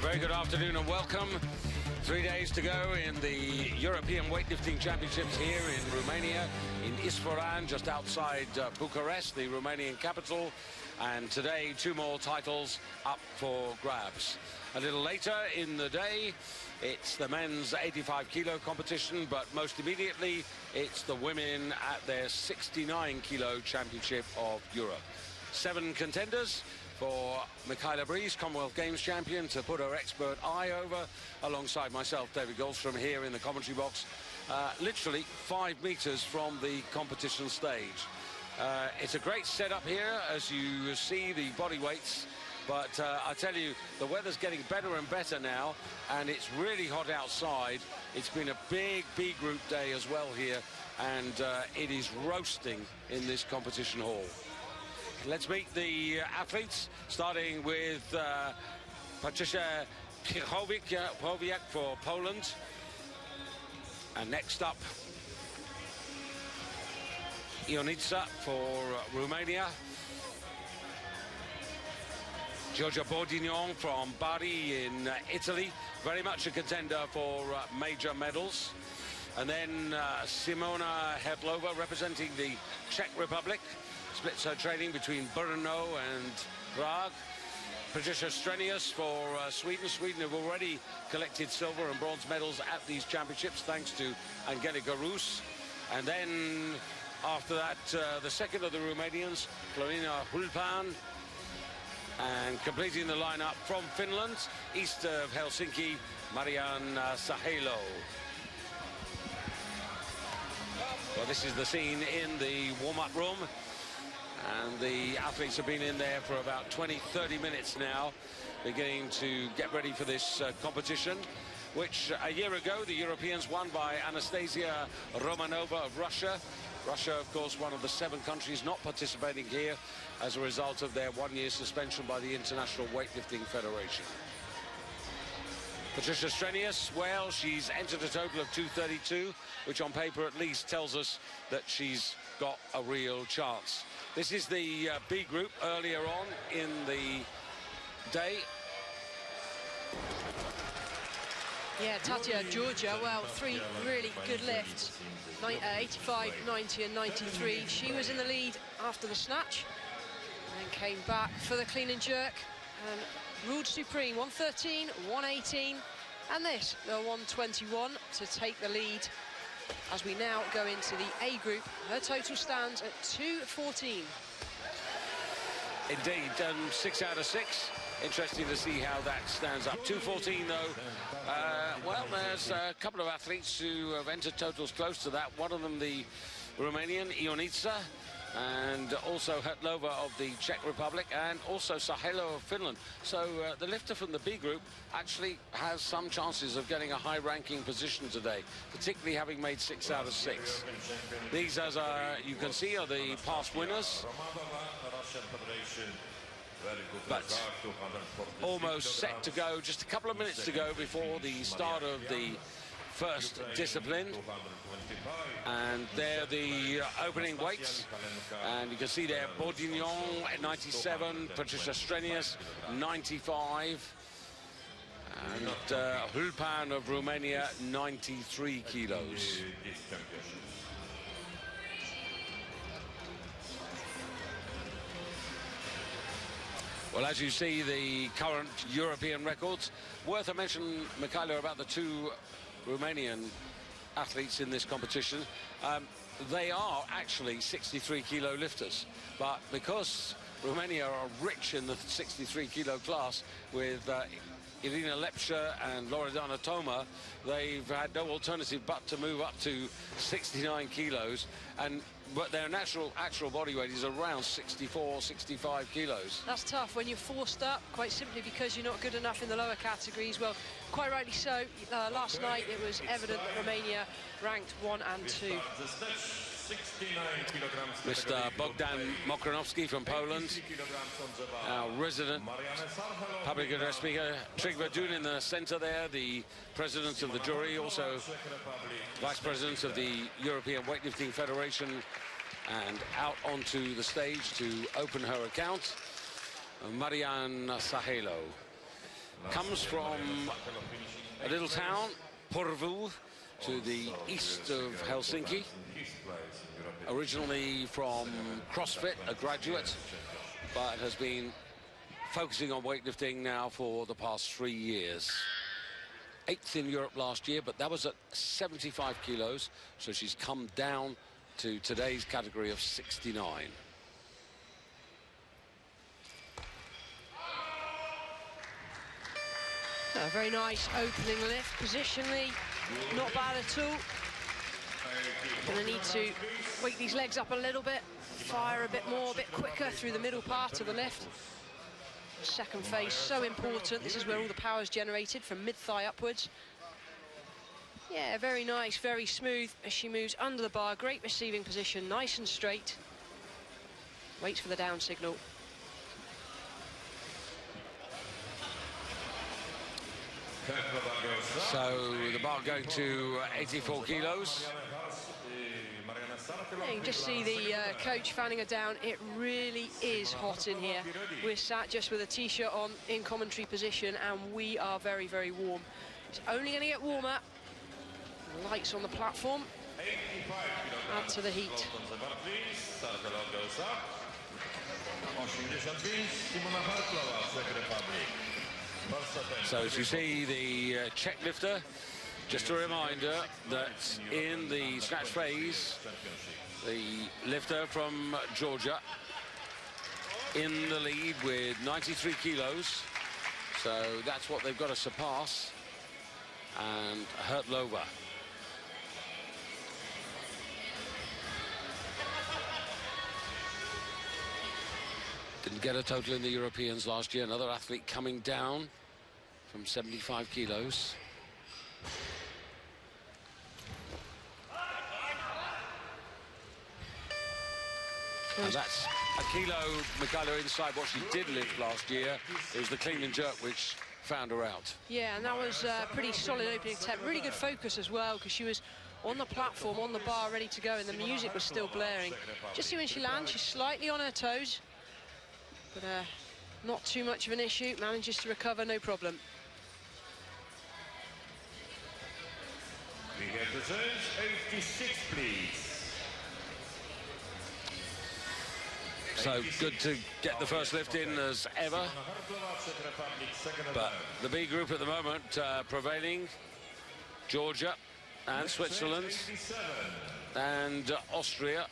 very good afternoon and welcome. 3 days to go in the European Weightlifting Championships here in Romania, in Isfahan, just outside Bucharest, the Romanian capital. And today, 2 more titles up for grabs. A little later in the day, it's the men's 85-kilo competition, but most immediately, it's the women at their 69-kilo championship of Europe. 7 contenders for Michaela Breeze, Commonwealth Games champion, to put her expert eye over, alongside myself, David Goldstrom, here in the commentary box, literally 5 meters from the competition stage. It's a great setup here, as you see the body weights, but I tell you, the weather's getting better and better now, and it's really hot outside. It's been a big B group day as well here, and it is roasting in this competition hall. Let's meet the athletes, starting with Patricia Pichowiak for Poland. And next up, Ionica for Romania. Giorgia Bourdignon from Bari in Italy, very much a contender for major medals. And then Simona Hertlova, representing the Czech Republic, splits her training between Brno and Prague. Patricia Strenius for Sweden. Sweden have already collected silver and bronze medals at these championships, thanks to Angelika Rus. And then after that, the second of the Romanians, Florina Hulpan. And completing the lineup from Finland, east of Helsinki, Marianne Sahelo. Well, this is the scene in the warm-up room. And the athletes have been in there for about 20-30 minutes now, beginning to get ready for this competition, which a year ago the Europeans won by Anastasia Romanova of Russia. Russia, of course, one of the 7 countries not participating here as a result of their 1-year suspension by the International Weightlifting Federation. Patricia Strenius, well, she's entered a total of 232, which on paper at least tells us that she's got a real chance. This is the B group earlier on in the day. Yeah, Tatia Georgia, well, 3 really good lifts, 85, 90 and 93. She was in the lead after the snatch and then came back for the clean and jerk and ruled supreme. 113, 118 and this, the 121 to take the lead. As we now go into the A group, her total stands at 214. Indeed, 6 out of 6. Interesting to see how that stands up. 214, though. Well, there's a couple of athletes who have entered totals close to that. One of them, the Romanian, Ionica, and also Hertlova of the Czech Republic, and also Sahelo of Finland. So the lifter from the B group actually has some chances of getting a high-ranking position today, particularly having made 6 out of 6. These, as you can see, are the past winners. But almost set to go, just a couple of minutes to go before the start of the first discipline. And they're the opening weights, and you can see there Bourdignon at 97, Patricia Strenius 95, and Hulpan of Romania 93 kilos. Well, as you see, the current European records. Worth a mention, Michaela, about the 2 Romanian athletes in this competition. They are actually 63-kilo lifters, but because Romania are rich in the 63-kilo class with Irina Lepsha and Loredana Toma, they've had no alternative but to move up to 69 kilos, but their actual body weight is around 64, 65 kilos. That's tough when you're forced up, quite simply because you're not good enough in the lower categories. Well, quite rightly so. Last night it was evident that Romania ranked 1 and 2. Mr. Bogdan Mokranowski from Poland, our resident public address speaker. Trygve Dun in the centre there, the president of the jury, also vice president of the European Weightlifting Federation, and out onto the stage to open her account, Marianne Sahelo. comes from a little town, Porvoo, to the east of Helsinki. Originally from CrossFit, a graduate, but has been focusing on weightlifting now for the past 3 years. 8th in Europe last year, but that was at 75 kilos, so she's come down to today's category of 69. A very nice opening lift, positionally, not bad at all. Gonna need to wake these legs up a little bit, fire a bit more, a bit quicker through the middle part of the lift. Second phase, so important. This is where all the power is generated from mid-thigh upwards. Yeah, very nice, very smooth as she moves under the bar. Great receiving position, nice and straight. Waits for the down signal. So the bar going to 84 kilos. Yeah, you can just see the coach fanning her down. It really is hot in here. We're sat just with a t-shirt on in commentary position, and we are very, very warm. It's only going to get warmer. Lights on the platform. Add to the heat. So as you see the Czech lifter, just a reminder that in the snatch phase, the lifter from Georgia in the lead with 93 kilos. So that's what they've got to surpass. And Hertlova. Didn't get a total in the Europeans last year. Another athlete coming down from 75 kilos. And that's a kilo, Mikhaila, inside what she did lift last year. It was the clean and jerk which found her out. Yeah, and that was a pretty solid opening attempt. Really good focus as well, because she was on the platform, on the bar, ready to go, and the music was still blaring. Just see when she lands, she's slightly on her toes, but not too much of an issue. Manages to recover, no problem. We have the zones 86, please. So good to get the first lift in as ever. But the B group at the moment prevailing, Georgia and Switzerland and Austria.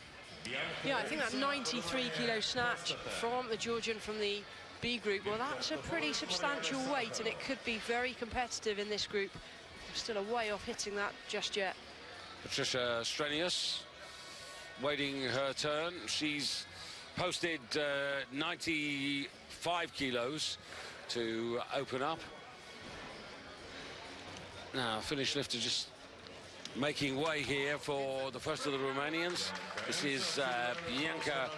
Yeah, I think that 93 kilo snatch from the Georgian from the B group, well, that's a pretty substantial weight, and it could be very competitive in this group. Still a way off hitting that just yet. Patricia Strenius waiting her turn. She's posted 95 kilos to open up. Now, Finnish lifter just making way here for the first of the Romanians. This is Bianca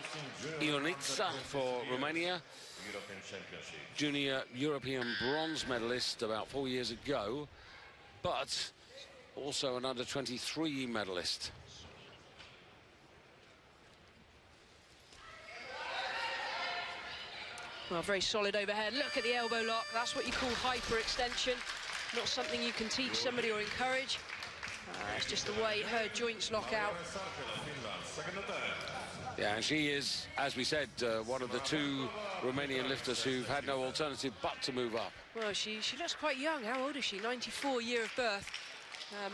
Ionitsa for Romania. Junior European bronze medalist about 4 years ago, but also an under-23 medalist. Well, very solid overhead. Look at the elbow lock. That's what you call hyperextension. Not something you can teach somebody or encourage. It's just the way her joints lock out. Yeah, and she is, as we said, one of the two Romanian lifters who've had no alternative but to move up. Well, she looks quite young. How old is she? 94 year of birth.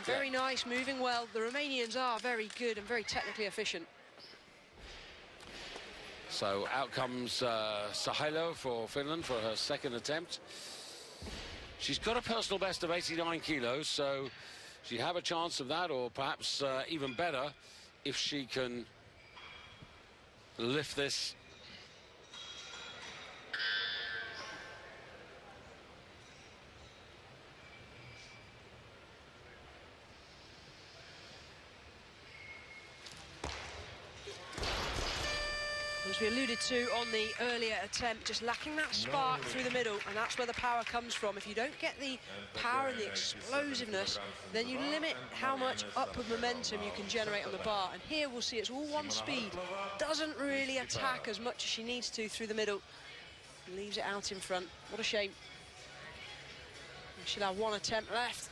Very nice, moving well. The Romanians are very good and very technically efficient. So out comes Sahilo for Finland for her second attempt. She's got a personal best of 89 kilos, so she'd have a chance of that, or perhaps even better if she can lift this. As we alluded to on the earlier attempt, just lacking that spark through the middle, and that's where the power comes from. If you don't get the power and the explosiveness, then you limit how much upward momentum you can generate on the bar. And here we'll see it's all one speed. Doesn't really attack as much as she needs to through the middle. Leaves it out in front. What a shame. She'll have one attempt left.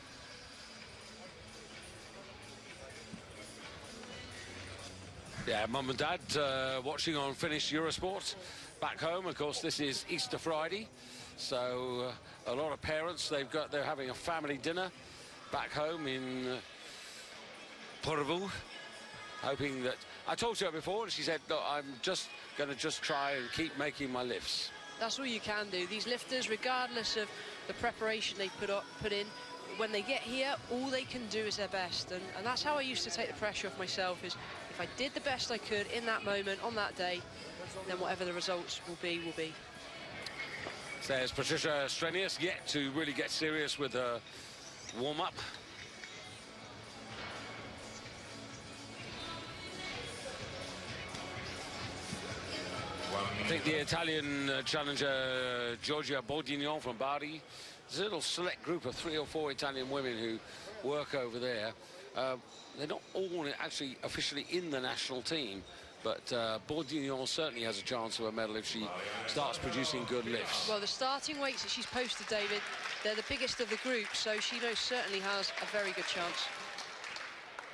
Yeah, Mum and Dad watching on Finnish Eurosport back home. Of course, this is Easter Friday, so a lot of parents, they're having a family dinner back home in Porvoo, hoping that... I talked to her before and she said, look, I'm just going to try and keep making my lifts. That's all you can do. These lifters, regardless of the preparation they put in, when they get here, all they can do is their best. And that's how I used to take the pressure off myself, is if I did the best I could in that moment, on that day, then whatever the results will be, will be. There's Patricia Strenius, yet to really get serious with her warm-up. I think the Italian challenger, Giorgia Bordignon from Bari, there's a little select group of 3 or 4 Italian women who work over there. They're not all actually officially in the national team, but Bordignon certainly has a chance of a medal if she starts producing good lifts. Well, the starting weights that she's posted, David, they're the biggest of the group, so she most certainly has a very good chance.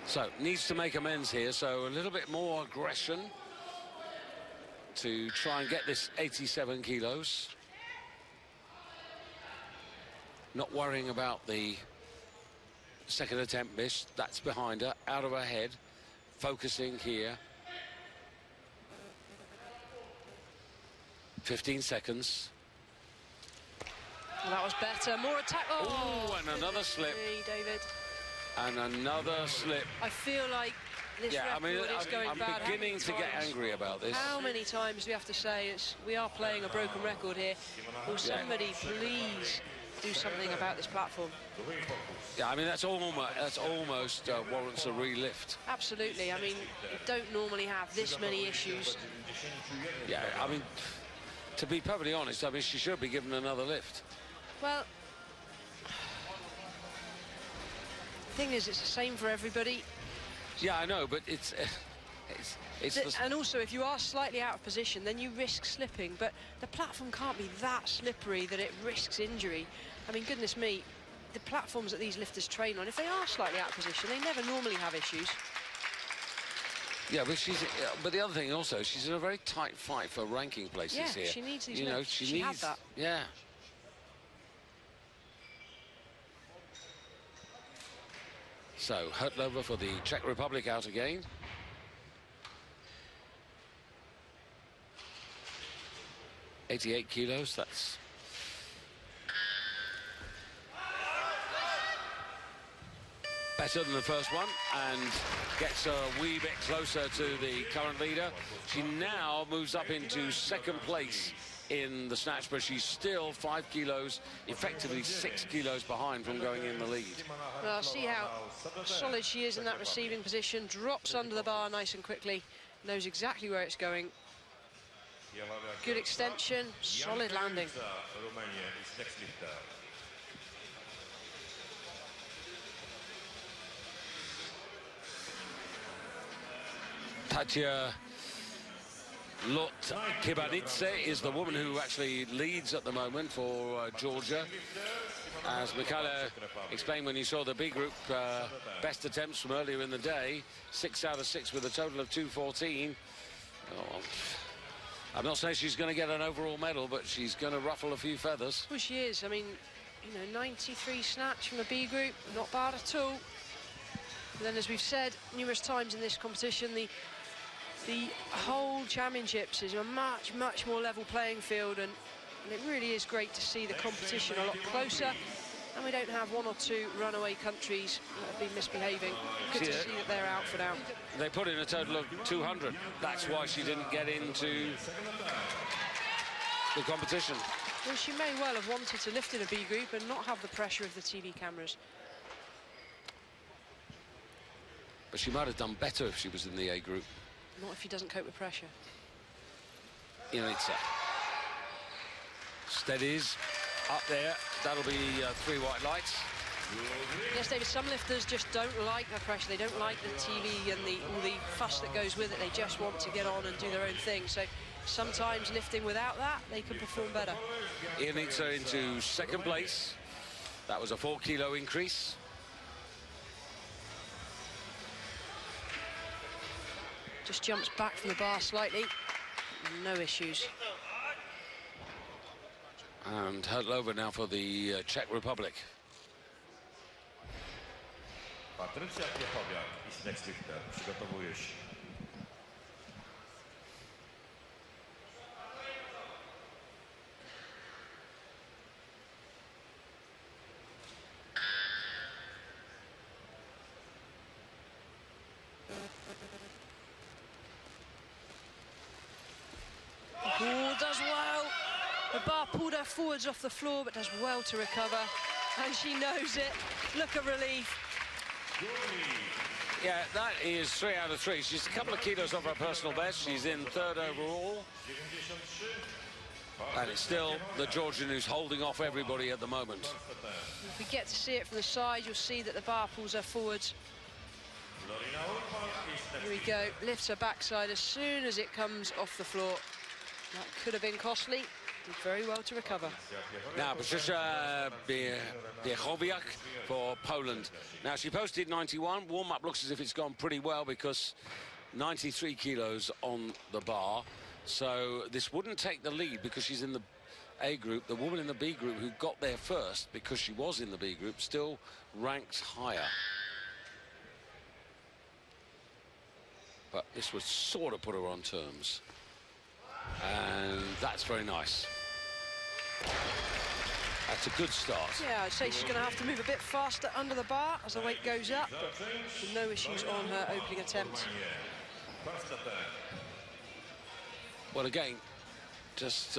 So, needs to make amends here, so a little bit more aggression to try and get this 87 kilos. Not worrying about the second attempt miss. That's behind her, out of her head. Focusing here. 15 seconds. Well, that was better. More attack. Oh, and another slip. David. And another slip. I feel like this record is going bad. I'm beginning to get angry about this. How many times do we have to say we are playing a broken record here? Will somebody please do something about this platform? Yeah, I mean, that's almost warrants a relift. Absolutely. I mean, you don't normally have this many issues. Yeah, I mean, to be perfectly honest, I mean, she should be given another lift. Well, the thing is, it's the same for everybody. Yeah, I know, but it's and also, if you are slightly out of position, then you risk slipping. But the platform can't be that slippery that it risks injury. I mean, goodness me, the platforms that these lifters train on, if they are slightly out of position, they never normally have issues. Yeah, but the other thing also, she's in a very tight fight for ranking places here. Yeah, she needs these. You know, she needs that. Yeah. So, Hertlova for the Czech Republic out again. $88 kilos, that's... better than the first one, and gets a wee bit closer to the current leader. She now moves up into second place in the snatch, but she's still 5 kilos, effectively 6 kilos behind from going in the lead. Well, see how solid she is in that receiving position, drops under the bar nice and quickly, knows exactly where it's going. Good extension, solid landing. Tatya Lot-Kibanidze is the woman who actually leads at the moment for Georgia. As Michaela explained when you saw the B group best attempts from earlier in the day, 6 out of 6 with a total of 214. Oh, I'm not saying she's going to get an overall medal, but she's going to ruffle a few feathers. Well, she is. I mean, you know, 93 snatch from the B group, not bad at all. But then, as we've said numerous times in this competition, the whole championships is a much more level playing field, and it really is great to see the competition a lot closer, and we don't have 1 or 2 runaway countries that have been misbehaving. Good to see that they're out for now. They put in a total of 200. That's why she didn't get into the competition. Well, she may well have wanted to lift in a B group and not have the pressure of the TV cameras. But she might have done better if she was in the A group. Not if he doesn't cope with pressure. You know, it's steadies up there. That'll be 3 white lights. Yes, David, some lifters just don't like the pressure. They don't like the TV and all the fuss that goes with it. They just want to get on and do their own thing. So sometimes lifting without that, they can perform better. Ianitsa into second place. That was a 4-kilo increase. Just jumps back from the bar slightly. No issues. And Hertlova now for the Czech Republic. Patrycja Piechowiak i Snexlifter przygotowuje się. Oh, does well. The bar pulled her forwards off the floor, but does well to recover. And she knows it. Look at relief. Yeah, that is 3 out of 3. She's a couple of kilos off her personal best. She's in 3rd overall. And it's still the Georgian who's holding off everybody at the moment. If we get to see it from the side, you'll see that the bar pulls her forwards. Here we go. Lifts her backside as soon as it comes off the floor. That could have been costly. Did very well to recover. Now, Patricia Piechowiak for Poland. Now, she posted 91. Warm-up looks as if it's gone pretty well because 93 kilos on the bar. So this wouldn't take the lead because she's in the A group. The woman in the B group who got there first because she was in the B group still ranks higher. But this would sort of put her on terms. And that's very nice. That's a good start. Yeah, I'd say she's going to have to move a bit faster under the bar as the weight goes up, but no issues on her opening attempt. Well, again, just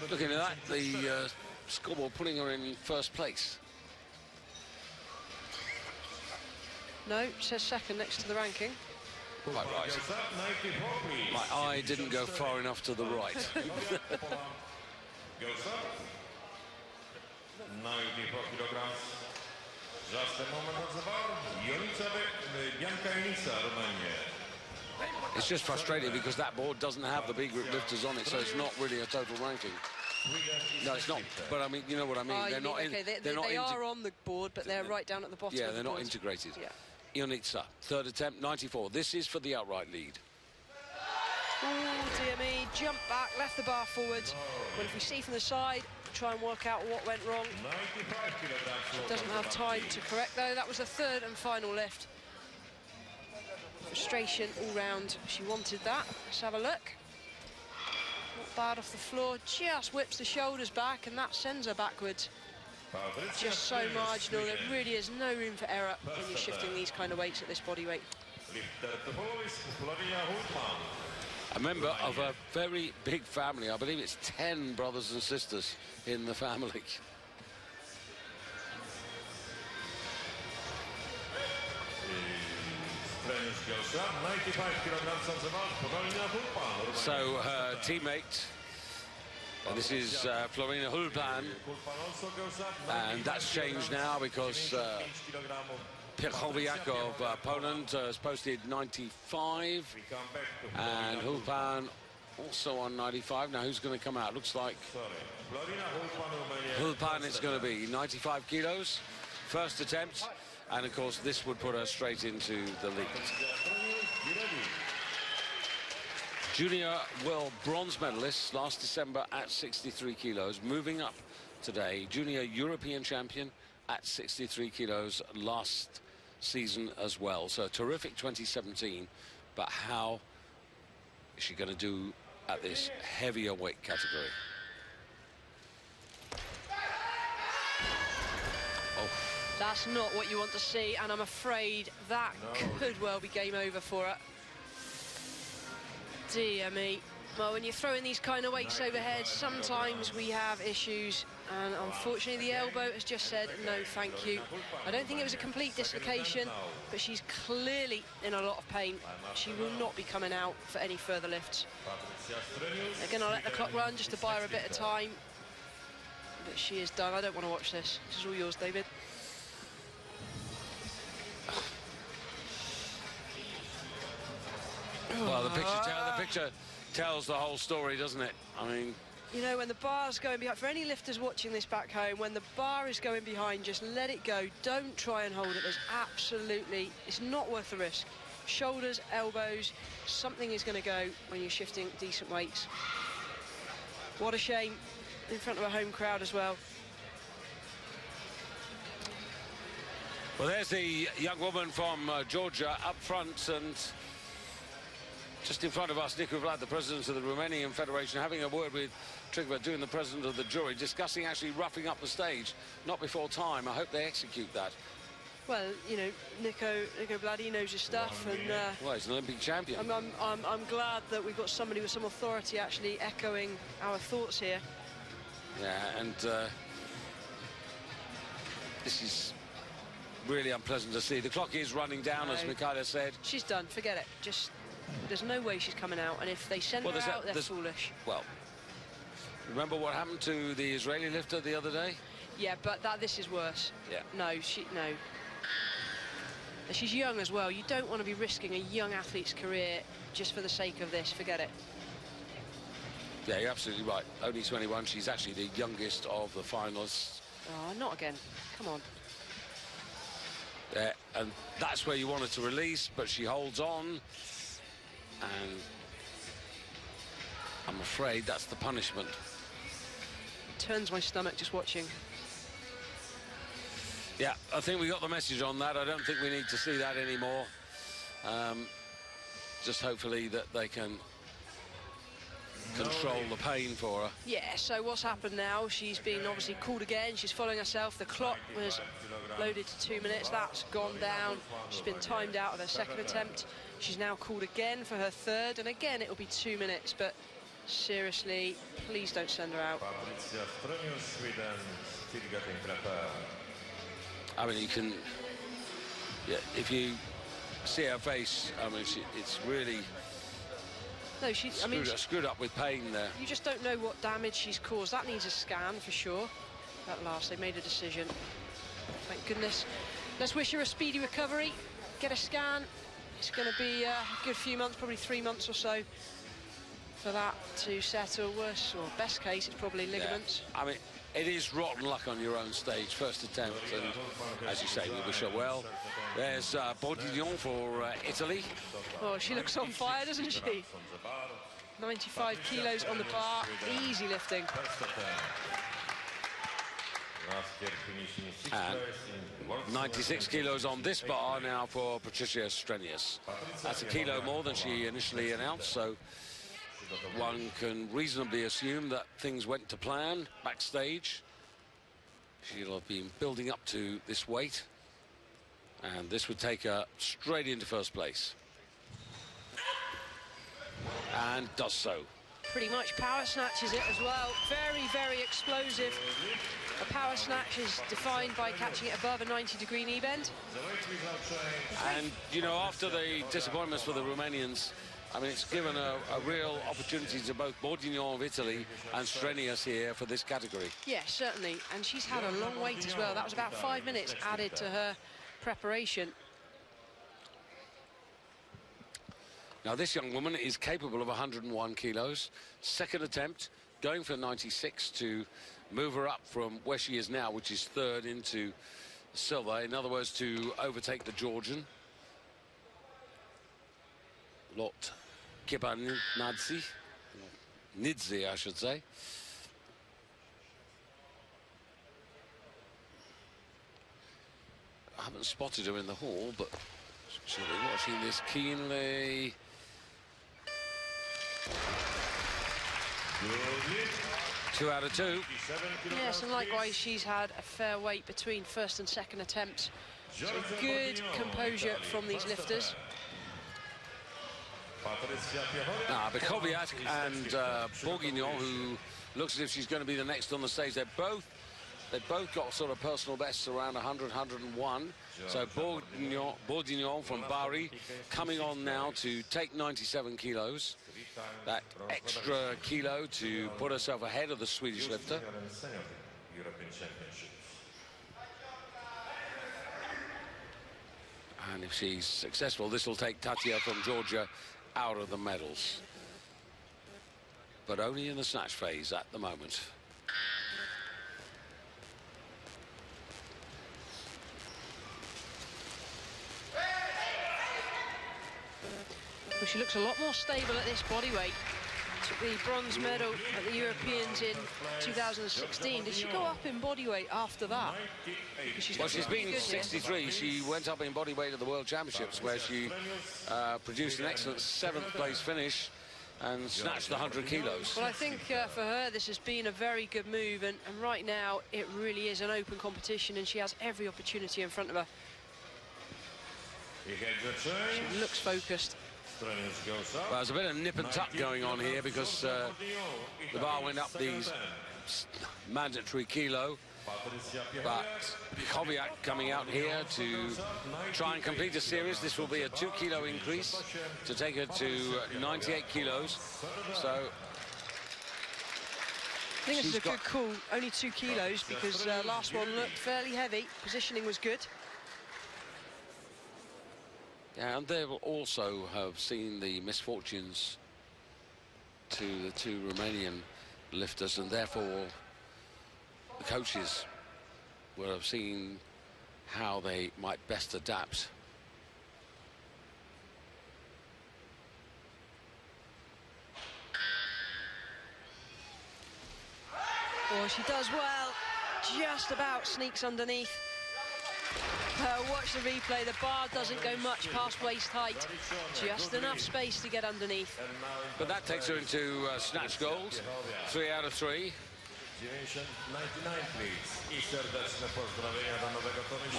looking at that, the scoreboard putting her in 1st place. No, it says 2nd next to the ranking. Quite right. My eye didn't go far enough to the right. Goes up. 94 kilograms. Just a moment of the bar. Bianca Romania. It's just frustrating because that board doesn't have the B group lifters on it, so it's not really a total ranking. No, it's not. But I mean, you know what I mean. Oh, they're not. okay. They are on the board, but they're right down at the bottom. Yeah, of they're the not board. integrated. Yeah. Ionitsa, 3rd attempt, 94. This is for the outright lead. Oh, dear me. Jump back, left the bar forwards. Well, if we see from the side, try and work out what went wrong. She doesn't have time to correct, though. That was the 3rd and final lift. Frustration all round. She wanted that. Let's have a look. Not bad off the floor. Just whips the shoulders back, and that sends her backwards. Just so marginal. There really is no room for error when you're shifting these kind of weights at this body weight. A member of a very big family. I believe it's 10 brothers and sisters in the family. So her teammate, and this is Florina Hulpan, and that's changed now because Piechowiak of Poland has posted 95, and Hulpan also on 95. Now who's going to come out? Looks like Hulpan is going to be 95 kilos, 1st attempt, and of course this would put her straight into the lead. Junior world bronze medalist last December at 63 kilos, moving up today. Junior European champion at 63 kilos last season as well. So terrific 2017, but how is she going to do at this heavier weight category? Oh. That's not what you want to see, and I'm afraid that could well be game over for her. Dear me. Well, when you're throwing these kind of weights overhead, sometimes we have issues, and unfortunately the elbow has just said no thank you. I don't think it was a complete dislocation, but she's clearly in a lot of pain. She will not be coming out for any further lifts. They're going to let the clock run just to buy her a bit of time, but she is done. I don't want to watch this. This is all yours, David. Well, the picture tells the whole story, doesn't it? I mean, you know, when the bar's going behind, for any lifters watching this back home, when the bar is going behind, just let it go. Don't try and hold it. There's absolutely, it's not worth the risk. Shoulders, elbows, something is going to go when you're shifting decent weights. What a shame, in front of a home crowd as well. Well, there's the young woman from Georgia up front, and just in front of us, Nicu Vlad, the president of the Romanian Federation, having a word with Trigva, doing the president of the jury, discussing actually roughing up the stage, not before time. I hope they execute that. Well, you know, Nico Vlad, he knows his stuff, and well, he's an Olympic champion. I'm glad that we've got somebody with some authority actually echoing our thoughts here. Yeah, and this is really unpleasant to see. The clock is running down, as Mikhaila said. She's done. Forget it. Just, there's no way she's coming out, and if they send her out, they're foolish. Well, remember what happened to the Israeli lifter the other day? Yeah, but this is worse. Yeah. No. She's young as well. You don't want to be risking a young athlete's career just for the sake of this. Forget it. Yeah, you're absolutely right. Only 21. She's actually the youngest of the finalists. Oh, not again. Come on. Yeah, and that's where you wanted to release, but she holds on. And I'm afraid that's the punishment. It turns my stomach just watching. Yeah, I think we got the message on that. I don't think we need to see that anymore. Just hopefully that they can control the pain for her. Yeah, so what's happened now? She's been obviously called again. She's following herself. The clock was loaded to 2 minutes. That's gone down. She's been timed out of her second attempt. She's now called again for her third, and again it'll be 2 minutes, but seriously, please don't send her out. I mean, you can, yeah, if you see her face, I mean, it's really screwed up with pain there. You just don't know what damage she's caused. That needs a scan for sure. At last, they made a decision. Thank goodness. Let's wish her a speedy recovery. Get a scan. It's going to be a good few months, probably 3 months or so, for that to settle. Worst or best case, it's probably ligaments. Yeah. I mean, it is rotten luck on your own stage, first attempt, and as you say, we wish her well. There's Bourdignon for Italy. Oh, she looks on fire, doesn't she? 95 kilos on the bar, easy lifting. And 96 kilos on this bar now for Patricia Strenius. That's a kilo more than she initially announced, so one can reasonably assume that things went to plan backstage. She'll have been building up to this weight, and this would take her straight into first place. And does so. Pretty much power snatches it as well. Very, very explosive. A power snatch is defined by catching it above a 90-degree knee bend. And, you know, after the disappointments for the Romanians, I mean, it's given a real opportunity to both Bourdignon of Italy and Strenius here for this category. Yeah, certainly. And she's had a long wait as well. That was about 5 minutes added to her preparation. Now, this young woman is capable of 101 kilos. Second attempt, going for 96 to move her up from where she is now, which is third, into silver. In other words, to overtake the Georgian. Lot Kibanidze, I should say. I haven't spotted her in the hall, but she'll be watching this keenly. Two out of two. Yes, and likewise, she's had a fair wait between first and second attempts. So good composure from these lifters. Bikoviak and Bourdignon, who looks as if she's going to be the next on the stage, they've both got sort of personal bests around 100, 101. So Bourdignon from Bari coming on now to take 97 kilos. That extra kilo to put herself ahead of the Swedish lifter. And if she's successful, this will take Tatia from Georgia out of the medals. but only in the snatch phase at the moment. Well, she looks a lot more stable at this body weight. Took the bronze medal at the Europeans in 2016. Did she go up in body weight after that? Well, she's been 63. She went up in body weight at the World Championships, where she produced an excellent 7th place finish and snatched 100 kilos. Well, I think for her this has been a very good move, and right now it really is an open competition, and she has every opportunity in front of her. She looks focused. Well, there's a bit of nip and tuck going on here because the bar went up the mandatory kilo, but Kowiak coming out here to try and complete a series. This will be a 2 kilo increase to take her to 98 kilos. So I think this is a good call, only 2 kilos, because last one looked fairly heavy. Positioning was good. Yeah, and they will also have seen the misfortunes to the 2 Romanian lifters, and therefore the coaches will have seen how they might best adapt. Well, she does well, just about sneaks underneath. Watch the replay, the bar doesn't go much past waist height, just enough space to get underneath. But that takes her into snatch gold, 3 out of 3.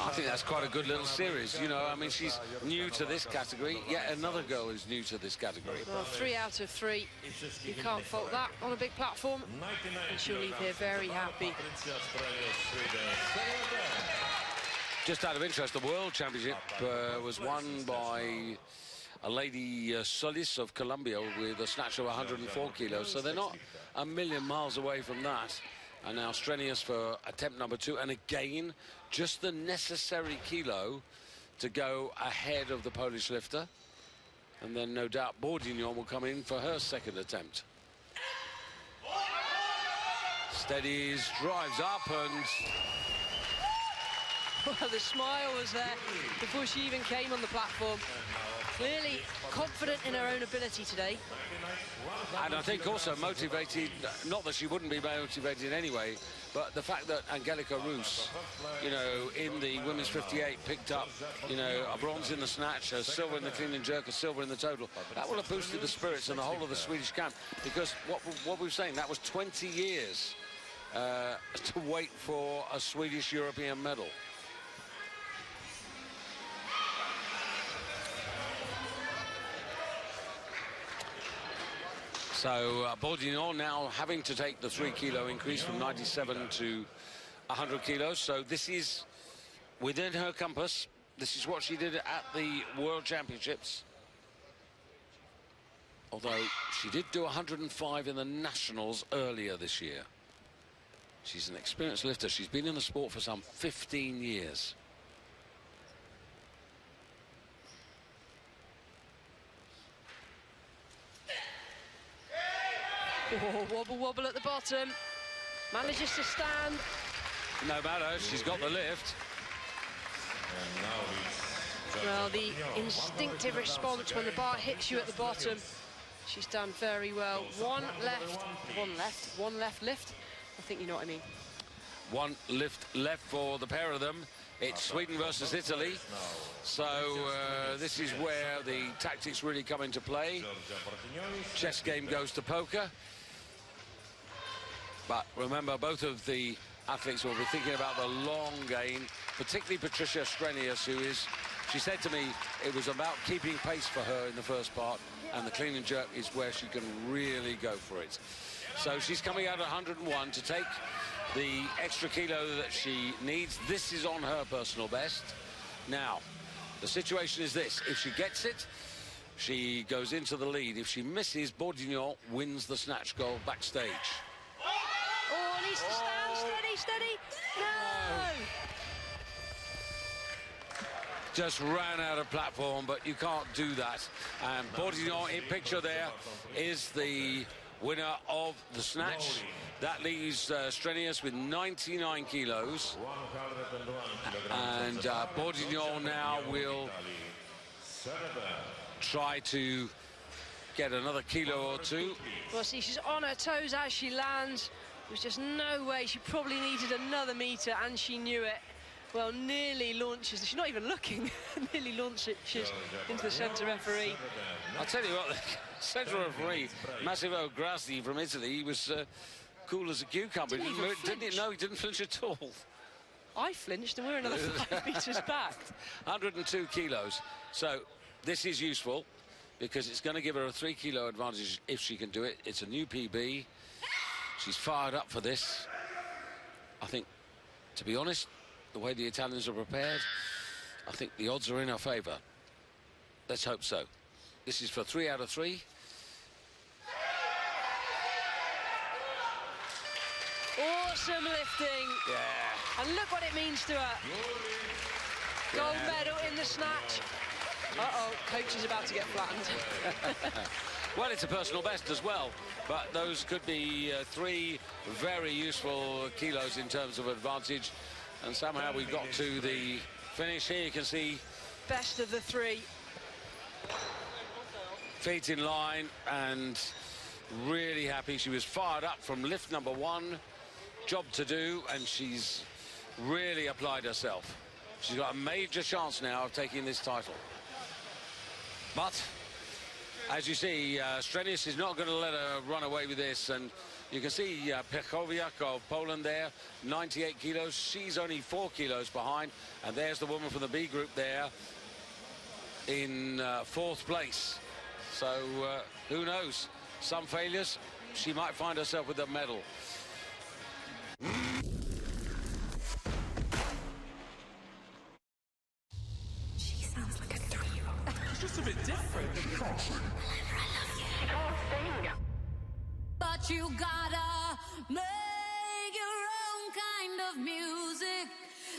I think that's quite a good little series, you know. I mean, she's new to this category, yet another girl who's new to this category. Well, 3 out of 3, you can't fault that on a big platform, and she'll leave here very happy. Just out of interest, the World Championship was won by a lady, Solis of Colombia, with a snatch of 104 kilos. So they're not a million miles away from that. And now strenuous for attempt number 2. And again, just the necessary kilo to go ahead of the Polish lifter. And then no doubt Bourdignon will come in for her 2nd attempt. Steadies, drives up, and... Well, the smile was there before she even came on the platform. Clearly confident in her own ability today. And I think also motivated, not that she wouldn't be motivated anyway, but the fact that Angelika Roos, you know, in the women's 58 picked up, you know, a bronze in the snatch, a silver in the clean and jerk, a silver in the total. That will have boosted the spirits and the whole of the Swedish camp, because what we were saying, that was 20 years to wait for a Swedish European medal. So Bourdignon now having to take the 3 kilo increase from 97 to 100 kilos. So this is within her compass. This is what she did at the World Championships. Although she did do 105 in the Nationals earlier this year. She's an experienced lifter. She's been in the sport for some 15 years. Oh, wobble, wobble at the bottom. Manages to stand. No matter, she's got the lift. Well, the instinctive response when the bar hits you at the bottom, she's done very well. One left lift. I think you know what I mean. One lift left for the pair of them. It's Sweden versus Italy. So this is where the tactics really come into play. Chess game goes to poker. But remember, both of the athletes will be thinking about the long game, particularly Patricia Strenius, who is, she said to me, it was about keeping pace for her in the first part, and the clean and jerk is where she can really go for it. So she's coming out at 101 to take the extra kilo that she needs. This is on her personal best. Now, the situation is this. If she gets it, she goes into the lead. If she misses, Bourdignon wins the snatch goal backstage. Oh, needs to stand. Steady. No! Just ran out of platform, but you can't do that. And Bourdignon in picture there is the winner of the snatch. That leaves Strenius with 99 kilos. 101 And Bourdignon now will try to get another kilo or two. Well, see, she's on her toes as she lands. There's just no way. She probably needed another metre, and she knew it. Well, nearly launches. She's not even looking. Nearly launches into the centre referee. I'll tell you what, the centre referee, Massimo Grassi from Italy, he was cool as a cucumber. Didn't He didn't flinch at all. I flinched, and we're another 5 metres back. 102 kilos. So this is useful because it's going to give her a 3 kilo advantage if she can do it. It's a new PB. She's fired up for this. I think, to be honest, the way the Italians are prepared, I think the odds are in her favour. Let's hope so. This is for 3 out of 3. Awesome lifting. Yeah. And look what it means to her. Gold medal in the snatch. Uh-oh, coach is about to get flattened. Well, it's a personal best as well, but those could be 3 very useful kilos in terms of advantage. And somehow we got to the finish. Here you can see Best of the 3. feet in line and really happy. She was fired up from lift number 1. Job to do, and she's really applied herself. She's got a major chance now of taking this title. But as you see, Strenius is not going to let her run away with this, and you can see Piechowiak of Poland there, 98 kilos. She's only 4 kilos behind, and there's the woman from the B group there in 4th place. So who knows? Some failures, she might find herself with a medal. She sounds like a 3-year-old. It's just a bit different. But you gotta make your own kind of music.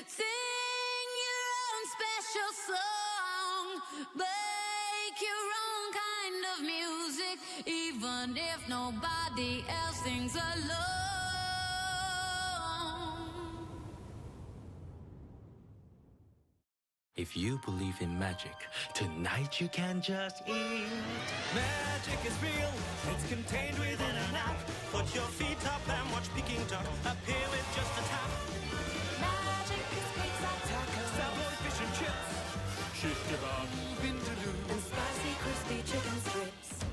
Sing your own special song. Make your own kind of music, even if nobody else sings along. If you believe in magic, tonight you can just eat. Magic is real, it's contained within an app. Put your feet up and watch Peking duck appear with just a tap. Magic is pizza, tacos, Savoy fish and chips, shish kebab, vindaloo, and spicy crispy chicken strips.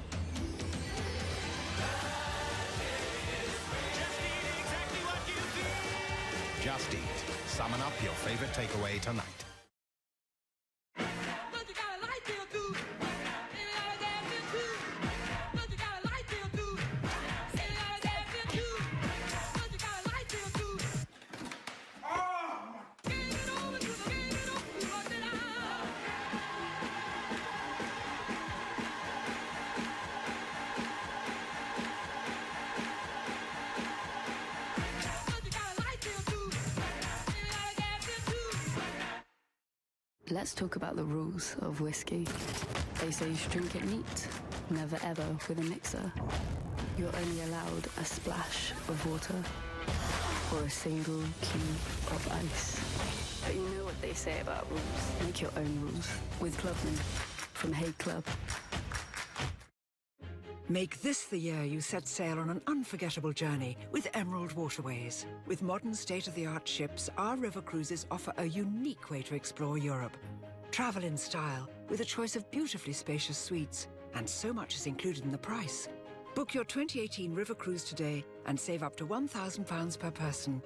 Just eat exactly what you feel. Just Eat. Summon up your favorite takeaway tonight. But you got a light bill too. And you got a gas bill too. But you got a light bill too. And you got a gas bill too. But you got a light bill too. Get it over to the get it over to the But you got a light bill too. And you got a gas bill too. Let's talk about the rules of whiskey. They say you should drink it neat, never ever with a mixer. You're only allowed a splash of water or a single cube of ice. But you know what they say about rules. Make your own rules with Clubman from Hague Club. Make this the year you set sail on an unforgettable journey with Emerald Waterways. With modern state-of-the-art ships, our river cruises offer a unique way to explore Europe. Travel in style with a choice of beautifully spacious suites, and so much is included in the price. Book your 2018 river cruise today and save up to £1,000 per person.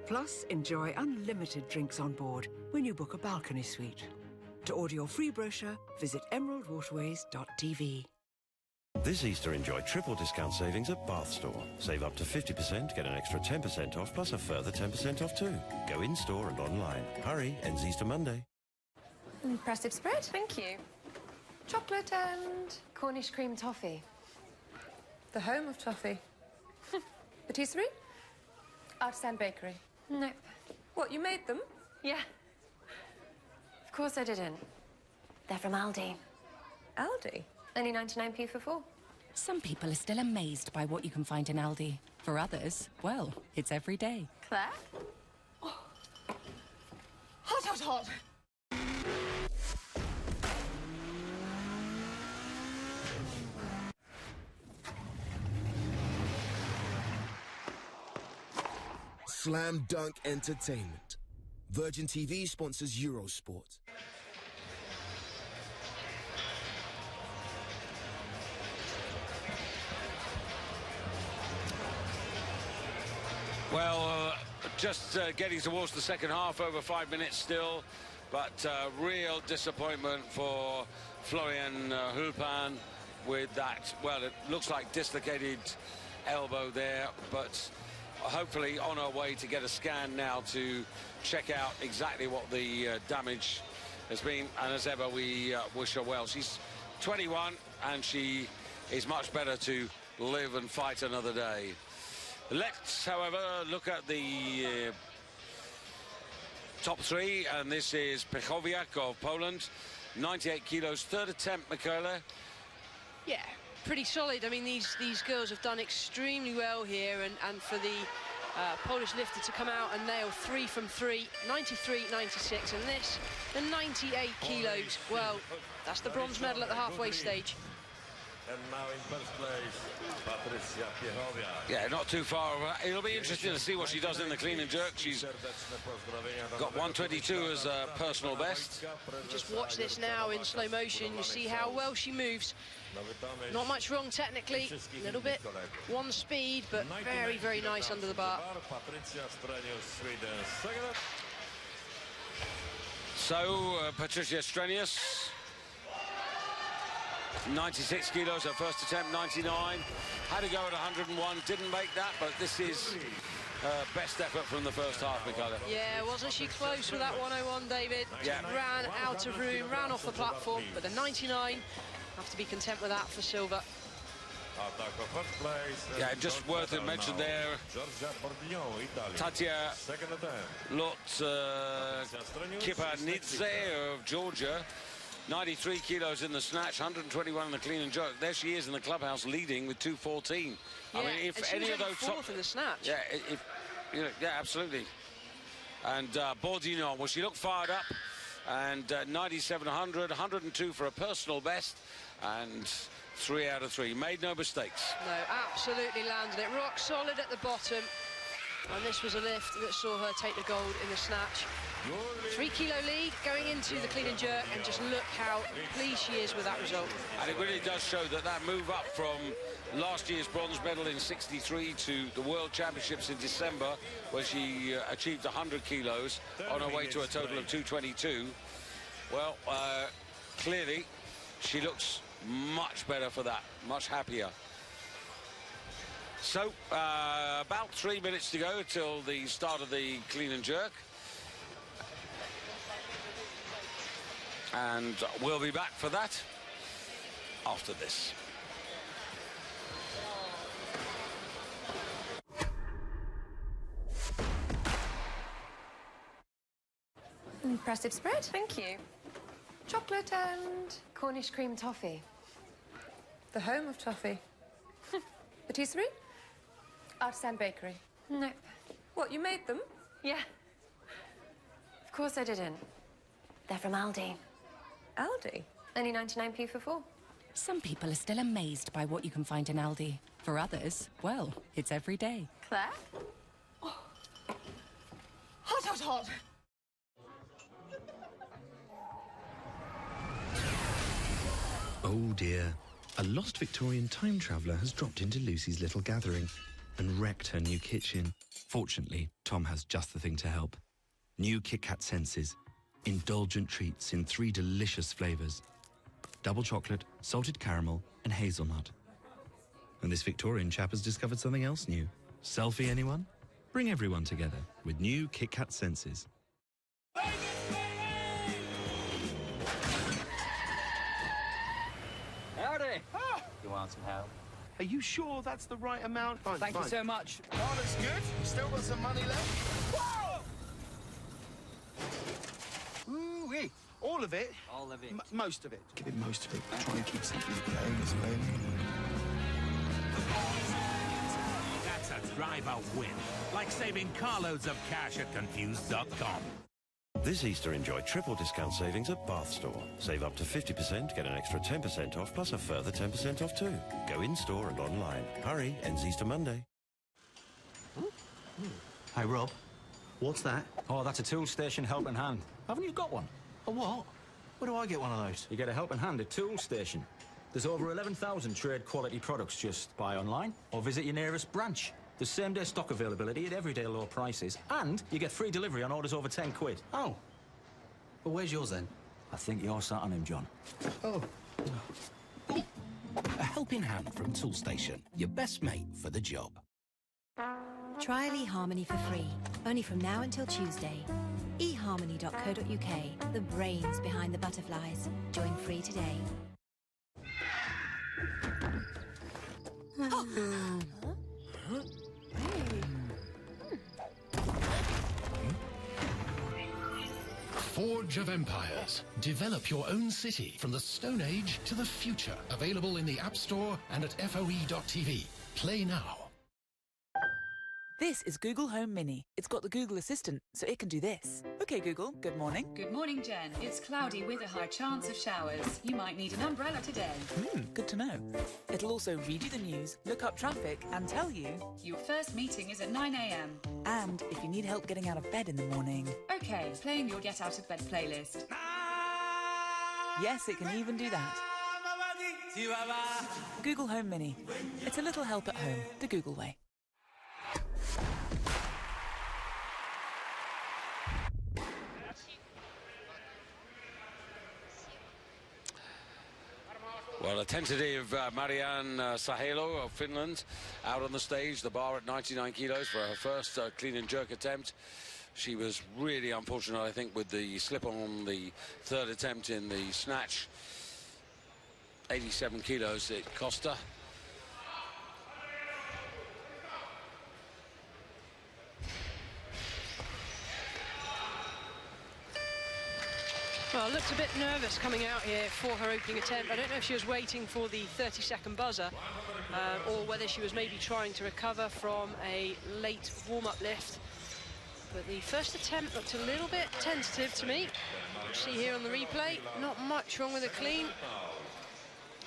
Plus, enjoy unlimited drinks on board when you book a balcony suite. To order your free brochure, visit emeraldwaterways.tv. This Easter, enjoy triple discount savings at Bath Store. Save up to 50%, get an extra 10% off, plus a further 10% off too. Go in-store and online. Hurry, ends Easter Monday. Impressive spread. Thank you. Chocolate and Cornish cream toffee. The home of toffee. Patisserie? Artisan bakery. Nope. What, you made them? Yeah. Of course I didn't. They're from Aldi. Aldi? Only 99p for 4. Some people are still amazed by what you can find in Aldi. For others, well, it's every day. Claire? Oh. Hot, hot, hot. Slam Dunk Entertainment. Virgin TV sponsors Eurosport. Well, just getting towards the second half, over 5 minutes still, but real disappointment for Florian Hulpan with that, well, it looks like dislocated elbow there, but hopefully on our way to get a scan now to check out exactly what the damage has been, and as ever we wish her well. She's 21 and she is much better to live and fight another day. Let's, however, look at the top three, and this is Pechowiak of Poland, 98 kilos, third attempt, Michaela. Yeah, pretty solid. I mean, these girls have done extremely well here, and for the Polish lifter to come out and nail 3 from 3, 93, 96, and this, the 98 kilos. Well, that's the bronze medal at the halfway stage. And now in first place, Patricia Pechowiak. Yeah, not too far. It'll be interesting to see what she does in the clean and jerk. She's got 122 as a personal best. Just watch this now in slow motion. You see how well she moves. Not much wrong technically, a little bit one speed, but very, very nice under the bar. So, Patricia Strenius, 96 kilos, her first attempt, 99. Had to go at 101, didn't make that, but this is her best effort from the first half, Michaela. Yeah, wasn't she close with that 101, David? Yeah. Ran out of room, ran off the platform, but the 99, have to be content with that for silver. Yeah, just worth a mention there. Tatia Kipanidze of Georgia, 93 kilos in the snatch, 121 in the clean and jerk. There she is in the clubhouse leading with 2:14. Yeah, I mean, if and she any was of those fourth in the snatch. Yeah, yeah, absolutely. And Bourdignon, well, she looked fired up, and 97, 100, 102 for a personal best, and 3 out of 3. Made no mistakes. No, absolutely landed it. Rock solid at the bottom. And this was a lift that saw her take the gold in the snatch. 3 kilo lead going into the clean and jerk, and just look how pleased she is with that result. And it really does show that that move up from last year's bronze medal in 63 to the World Championships in December, where she achieved 100 kilos on her way to a total of 222. Well, clearly she looks much better for that, much happier. So, about 3 minutes to go till the start of the clean and jerk. And we'll be back for that after this. Impressive spread. Thank you. Chocolate and Cornish cream toffee. The home of toffee. Patisserie? Artisan bakery. Nope. What, you made them? Yeah. Of course I didn't. They're from Aldi. Aldi? Only 99p for 4. Some people are still amazed by what you can find in Aldi. For others, well, it's every day. Claire? Oh. Hot, hot, hot. Oh dear. A lost Victorian time traveller has dropped into Lucy's little gathering and wrecked her new kitchen. Fortunately, Tom has just the thing to help. New Kit Kat Senses. Indulgent treats in 3 delicious flavours. Double chocolate, salted caramel and hazelnut. And this Victorian chap has discovered something else new. Selfie, anyone? Bring everyone together with new Kit Kat Senses. Howdy! You want some help? Are you sure that's the right amount? Fine, Thank you so much. Oh, that's good. Still got some money left? Whoa! Ooh-wee. All of it? All of it. Most of it. Give it most of it. Try and keep something going as well. drive a win, like saving carloads of cash at Confused.com. This Easter, enjoy triple discount savings at Bath Store. Save up to 50%, get an extra 10% off, plus a further 10% off too. Go in-store and online. Hurry, ends Easter Monday. Hey, Rob, what's that? Oh, that's a tool station helping hand. Haven't you got one? A what? Where do I get one of those? You get a helping hand at Tool Station. There's over 11,000 trade quality products. Just buy online or visit your nearest branch. There's same-day stock availability at everyday low prices, and you get free delivery on orders over 10 quid. Oh. Well, where's yours then? I think you're sat on him, John. Oh. A helping hand from Tool Station, your best mate for the job. Trial eHarmony for free, only from now until Tuesday. eHarmony.co.uk, the brains behind the butterflies. Join free today. Forge of Empires. Develop your own city from the Stone Age to the future. Available in the App Store and at FOE.tv. Play now. This is Google Home Mini. It's got the Google Assistant, so it can do this. Okay, Google, good morning. Good morning, Jen. It's cloudy with a high chance of showers. You might need an umbrella today. Good to know. It'll also read you the news, look up traffic, and tell you... Your first meeting is at 9 a.m. And if you need help getting out of bed in the morning... Okay, playing your Get Out of Bed playlist. Yes, it can even do that. Google Home Mini. It's a little help at home, the Google way. Well, a tentative Marianne Sahelo of Finland out on the stage, the bar at 99 kilos for her first clean and jerk attempt. She was really unfortunate, I think, with the slip on the third attempt in the snatch. 87 kilos it cost her. Well, looked a bit nervous coming out here for her opening attempt. I don't know if she was waiting for the 30-second buzzer or whether she was maybe trying to recover from a late warm-up lift. But the first attempt looked a little bit tentative to me. See here on the replay, not much wrong with the clean.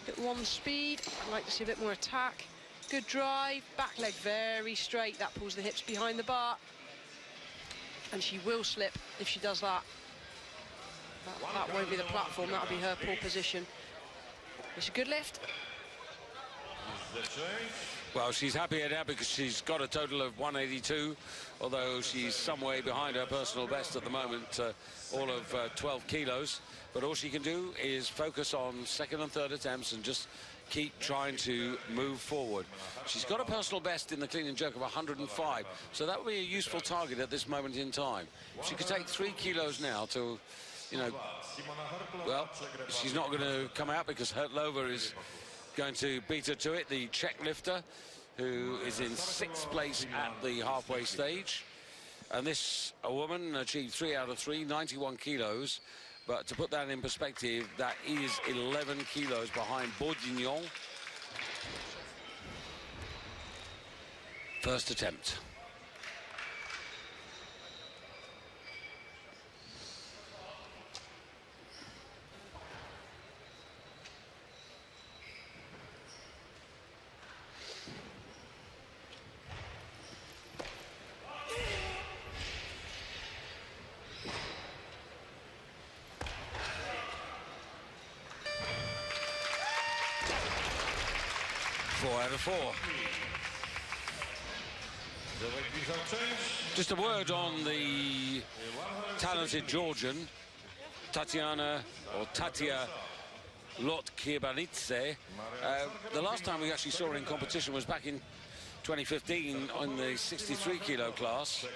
A bit one speed. I'd like to see a bit more attack. Good drive, back leg very straight. That pulls the hips behind the bar. And she will slip if she does that. That won't be the platform, that'll be her poor position. It's a good lift. Well, she's happier now because she's got a total of 182, although she's some way behind her personal best at the moment, all of 12 kilos. But all she can do is focus on second and third attempts and just keep trying to move forward. She's got a personal best in the clean and jerk of 105, so that would be a useful target at this moment in time. If she could take 3 kilos now to, you know, well, she's not going to come out because Hertlova is going to beat her to it, the Czech lifter, who is in 6th place at the halfway stage. And this, a woman, achieved 3 out of 3, 91 kilos. But to put that in perspective, that is 11 kilos behind Bourguignon. First attempt. Out of 4. Just a word on the talented Georgian, Tatia Lotkibanidze. The last time we actually saw her in competition was back in 2015 on the 63 kilo class,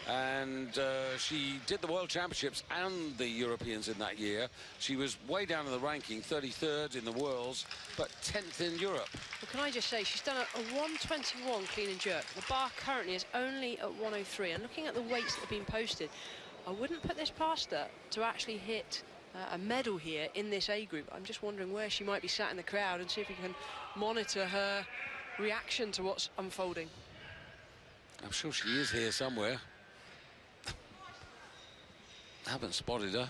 and she did the World Championships and the Europeans in that year. She was way down in the ranking, 33rd in the Worlds, but 10th in Europe. Well, can I just say, she's done a 121 clean and jerk. The bar currently is only at 103, and looking at the weights that have been posted, I wouldn't put this past her to actually hit a medal here in this A group. I'm just wondering where she might be sat in the crowd and see if we can monitor her reaction to what's unfolding. I'm sure she is here somewhere. I haven't spotted her.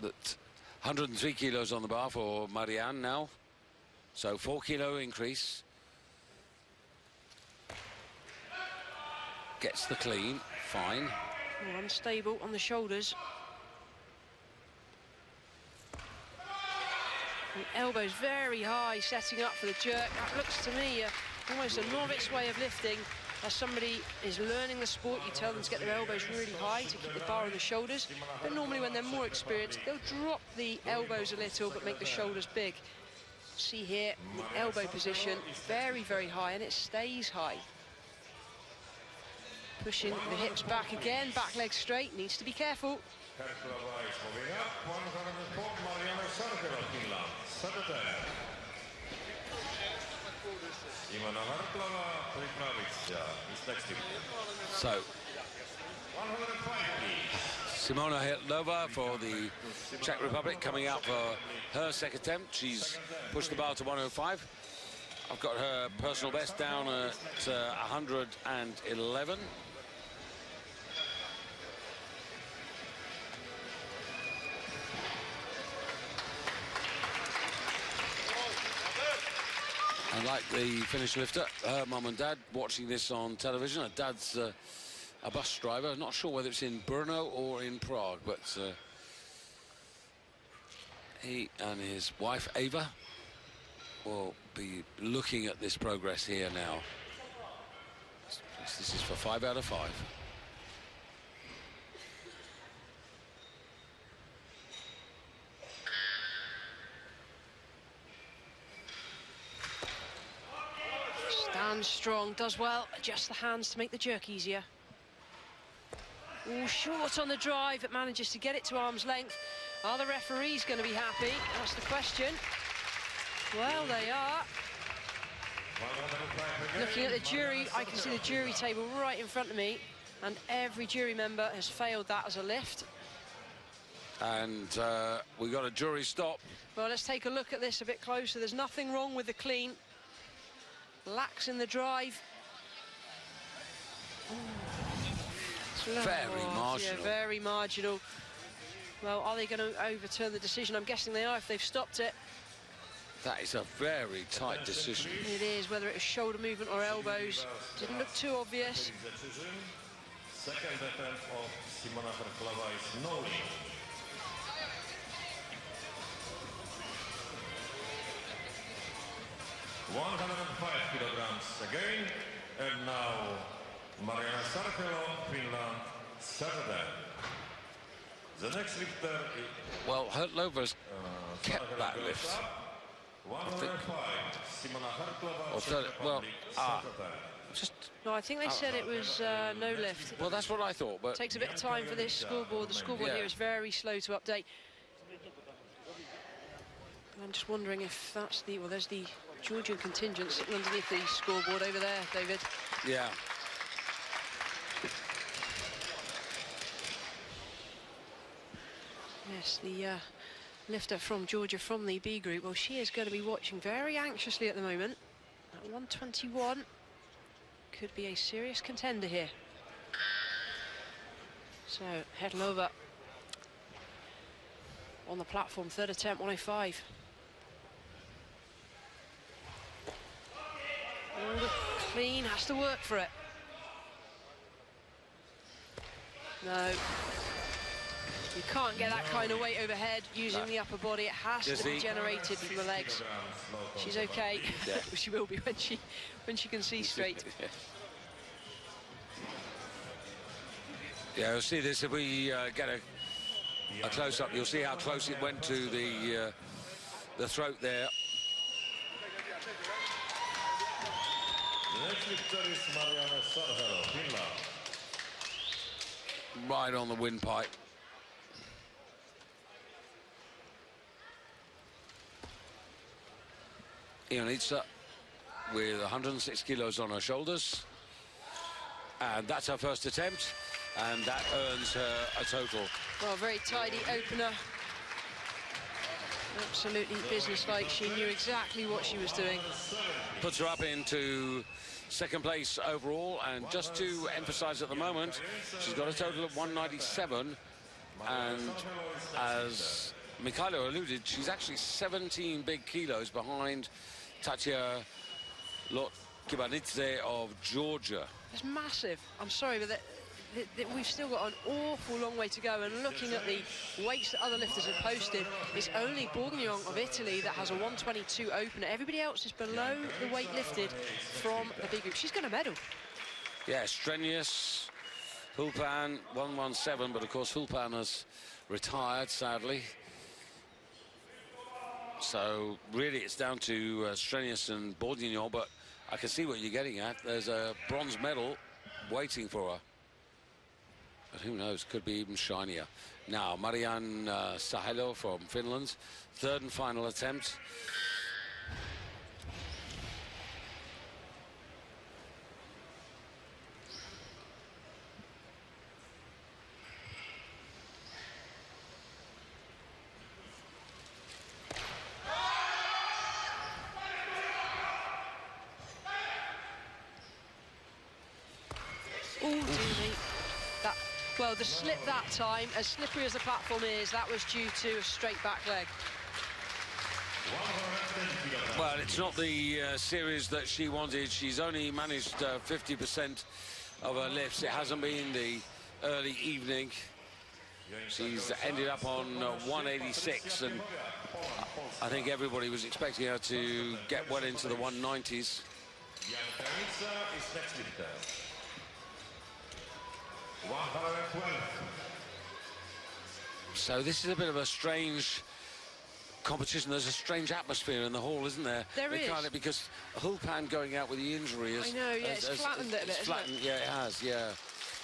But 103 kilos on the bar for Marianne now. So 4 kilo increase. Gets the clean, fine. Oh, unstable on the shoulders. The elbows very high, setting up for the jerk. That looks to me almost a novice way of lifting. As somebody is learning the sport, you tell them to get their elbows really high to keep the bar on the shoulders. But normally when they're more experienced, they'll drop the elbows a little but make the shoulders big. See here, the elbow position, very, very high, and it stays high. Pushing the hips back again, back leg straight, needs to be careful. So, Simona Hitlova for the Czech Republic coming out for her second attempt. She's pushed the bar to 105. I've got her personal best down at 111. And like the Finnish lifter, her mum and dad watching this on television. Her dad's a bus driver. Not sure whether it's in Brno or in Prague, but he and his wife, Ava, will be looking at this progress here now. This is for 5 out of 5. Stands strong, does well, adjusts the hands to make the jerk easier. Ooh, short on the drive, it manages to get it to arm's length. Are the referees going to be happy? That's the question. Well, they are. Looking at the jury, I can see the jury table right in front of me, and every jury member has failed that as a lift. And we got a jury stop. Well, let's take a look at this a bit closer. There's nothing wrong with the clean. Lax in the drive. Very marginal. Yeah, very marginal. Well, are they going to overturn the decision? I'm guessing they are if they've stopped it. That is a very tight decision. It is, whether it was shoulder movement or elbows. Didn't look too obvious. Second attempt of Simona Herklova is no lead. kilograms again, and now Mariana Sarkelo, Finland, Saturday. The next lifter is... Well, Hertlova's kept that lift. 105, Simona Herklova, well, No, I think they said it was no lift. Well, that's what I thought, but... Takes a bit of time for this scoreboard. The scoreboard here is very slow to update. I'm just wondering if that's the... Well, there's the Georgian contingent sitting underneath the scoreboard over there, David. Yeah. Yes, the lifter from Georgia from the B group. Well, she is going to be watching very anxiously at the moment. At 121, could be a serious contender here. So, Herklova on the platform, third attempt, 105. Oh, the clean has to work for it. No. You can't get that kind of weight overhead using the upper body. It has to be generated from the legs. She's okay. Yeah. She will be when she can see straight. Yeah, you'll see this if we get a close-up. You'll see how close it went to the throat there. The next lifter is Mariana Sarkelo, Finland. Right on the windpipe. Ionitsa with 106 kilos on her shoulders. And that's her first attempt. And that earns her a total. Well, very tidy opener. Absolutely businesslike. She knew exactly what she was doing. Puts her up into second place overall. And just to emphasize at the moment, she's got a total of 197. And as Mikhailo alluded, she's actually 17 big kilos behind Tatia Lotkibanidze of Georgia. It's massive. I'm sorry, but we've still got an awful long way to go. And looking at the weights that other lifters have posted, it's only Bourguignon of Italy that has a 122 opener. Everybody else is below the weight lifted from the B group. She's going to medal. Yeah, strenuous. Hulpan 117, but of course Hulpan has retired, sadly. So really it's down to Strenuous and Bourguignon, but I can see what you're getting at. There's a bronze medal waiting for her. But who knows, could be even shinier. Now, Marianne Sahelo from Finland, third and final attempt. Well, the slip that time, as slippery as the platform is, that was due to a straight back leg. Well, it's not the series that she wanted. She's only managed 50% of her lifts. It hasn't been the early evening. She's ended up on 186, and I think everybody was expecting her to get well into the 190s. So this is a bit of a strange competition. There's a strange atmosphere in the hall, isn't there? There is. Because Hulpan going out with the injury is... I know, yeah, it's flattened it a bit, flattened, isn't it? Yeah, it has, yeah.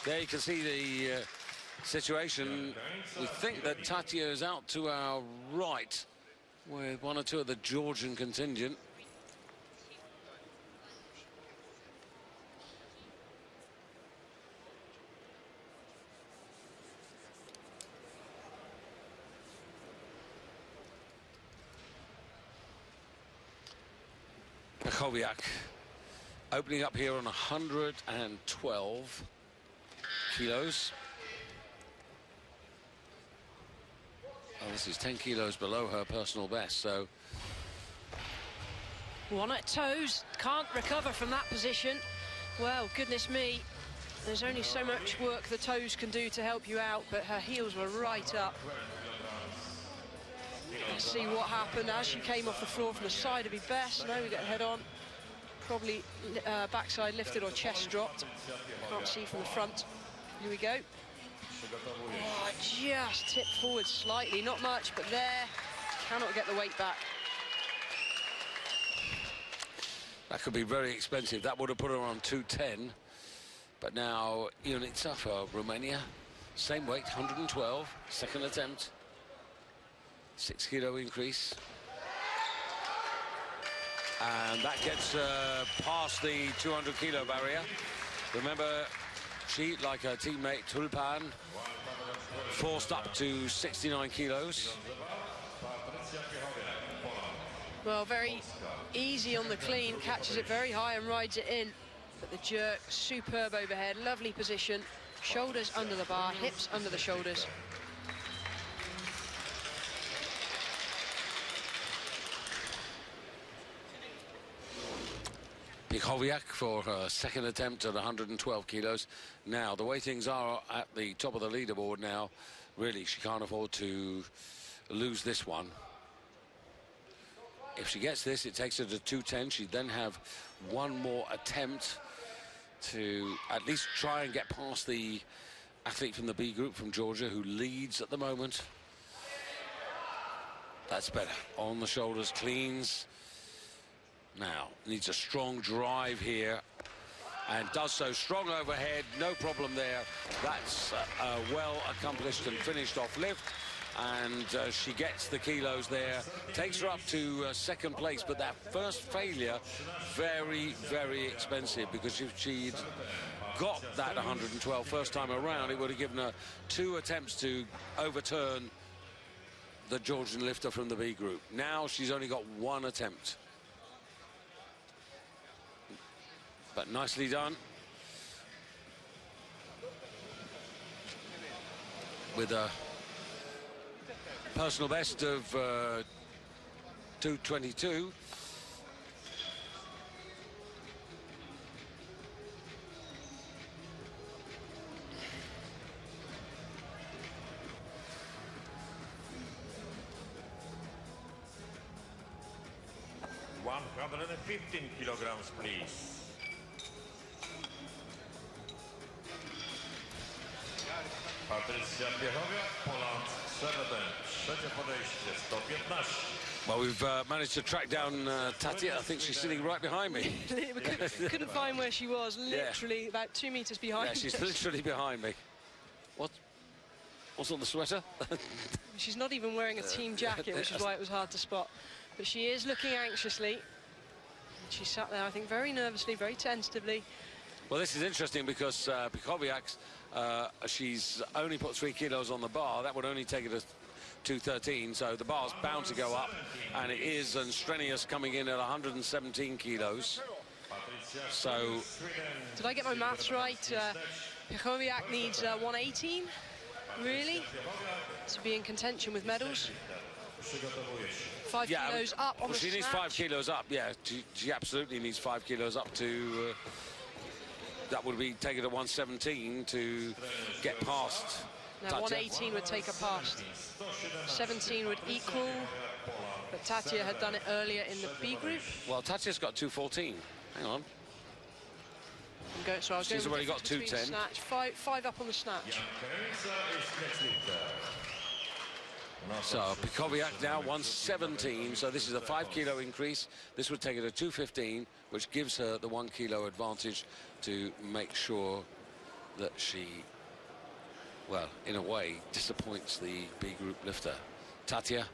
There you can see the situation. We think that Tatia is out to our right with one or two of the Georgian contingent. Kowiak opening up here on 112 kilos. Oh, this is 10 kilos below her personal best, so... One at toes, can't recover from that position. Well, goodness me, there's only so much work the toes can do to help you out, but her heels were right up. Let's see what happened as she came off the floor from the side would be best. No, we get head on. Probably backside lifted or chest dropped. Can't see from the front. Here we go. Oh, just tipped forward slightly, not much, but there. Cannot get the weight back. That could be very expensive. That would have put her on 210. But now Ionica for Romania. Same weight, 112. Second attempt. 6 kilo increase. And that gets past the 200 kilo barrier. Remember, she, like her teammate Tulpan, forced up to 69 kilos. Well, very easy on the clean, catches it very high and rides it in. But the jerk, superb overhead, lovely position. Shoulders under the bar, hips under the shoulders. Kowiak for her second attempt at 112 kilos. Now, the way things are at the top of the leaderboard now, really, she can't afford to lose this one. If she gets this, it takes her to 210. She'd then have one more attempt to at least try and get past the athlete from the B group from Georgia, who leads at the moment. That's better. On the shoulders, cleans. Now, needs a strong drive here, and does so. Strong overhead, no problem there. That's a well accomplished and finished off lift, and she gets the kilos there. Takes her up to second place, but that first failure, very, very expensive, because if she'd got that 112 first time around, it would have given her 2 attempts to overturn the Georgian lifter from the B group. Now she's only got 1 attempt. but nicely done. With a personal best of 2:22. $115 kilograms, please. Patrycja Piechowia, Poland, Serben. Trzecie podejście, 115. Well, we've managed to track down Tatia. I think she's sitting right behind me. We couldn't find where she was, literally about 2 meters behind. Yeah, she's literally behind me. What's on the sweater? She's not even wearing a team jacket, which is why it was hard to spot. But she is looking anxiously. She sat there, I think, very nervously, very tentatively. Well, this is interesting because Pikowiak, she's only put 3 kilos on the bar. That would only take it to 213, so the bar's bound to go up. And it is Strenius coming in at 117 kilos. So... Did I get my maths right? Pikowiak needs 118, really, to be in contention with medals. 5 kilos up on the she needs 5 kilos up, yeah. She absolutely needs 5 kilos up to... that would be take it to 117 to get past. Now, 118 would take her past. 17 would equal, but Tatia had done it earlier in the B group. Well, Tatia's got 214. Hang on. So she's already got 210. Snatch. Five up on the snatch. So Pikowiak now 117, so this is a 5 kilo increase. This would take her to 215, which gives her the 1 kilo advantage to make sure that she, well, in a way, disappoints the B group lifter. Tatia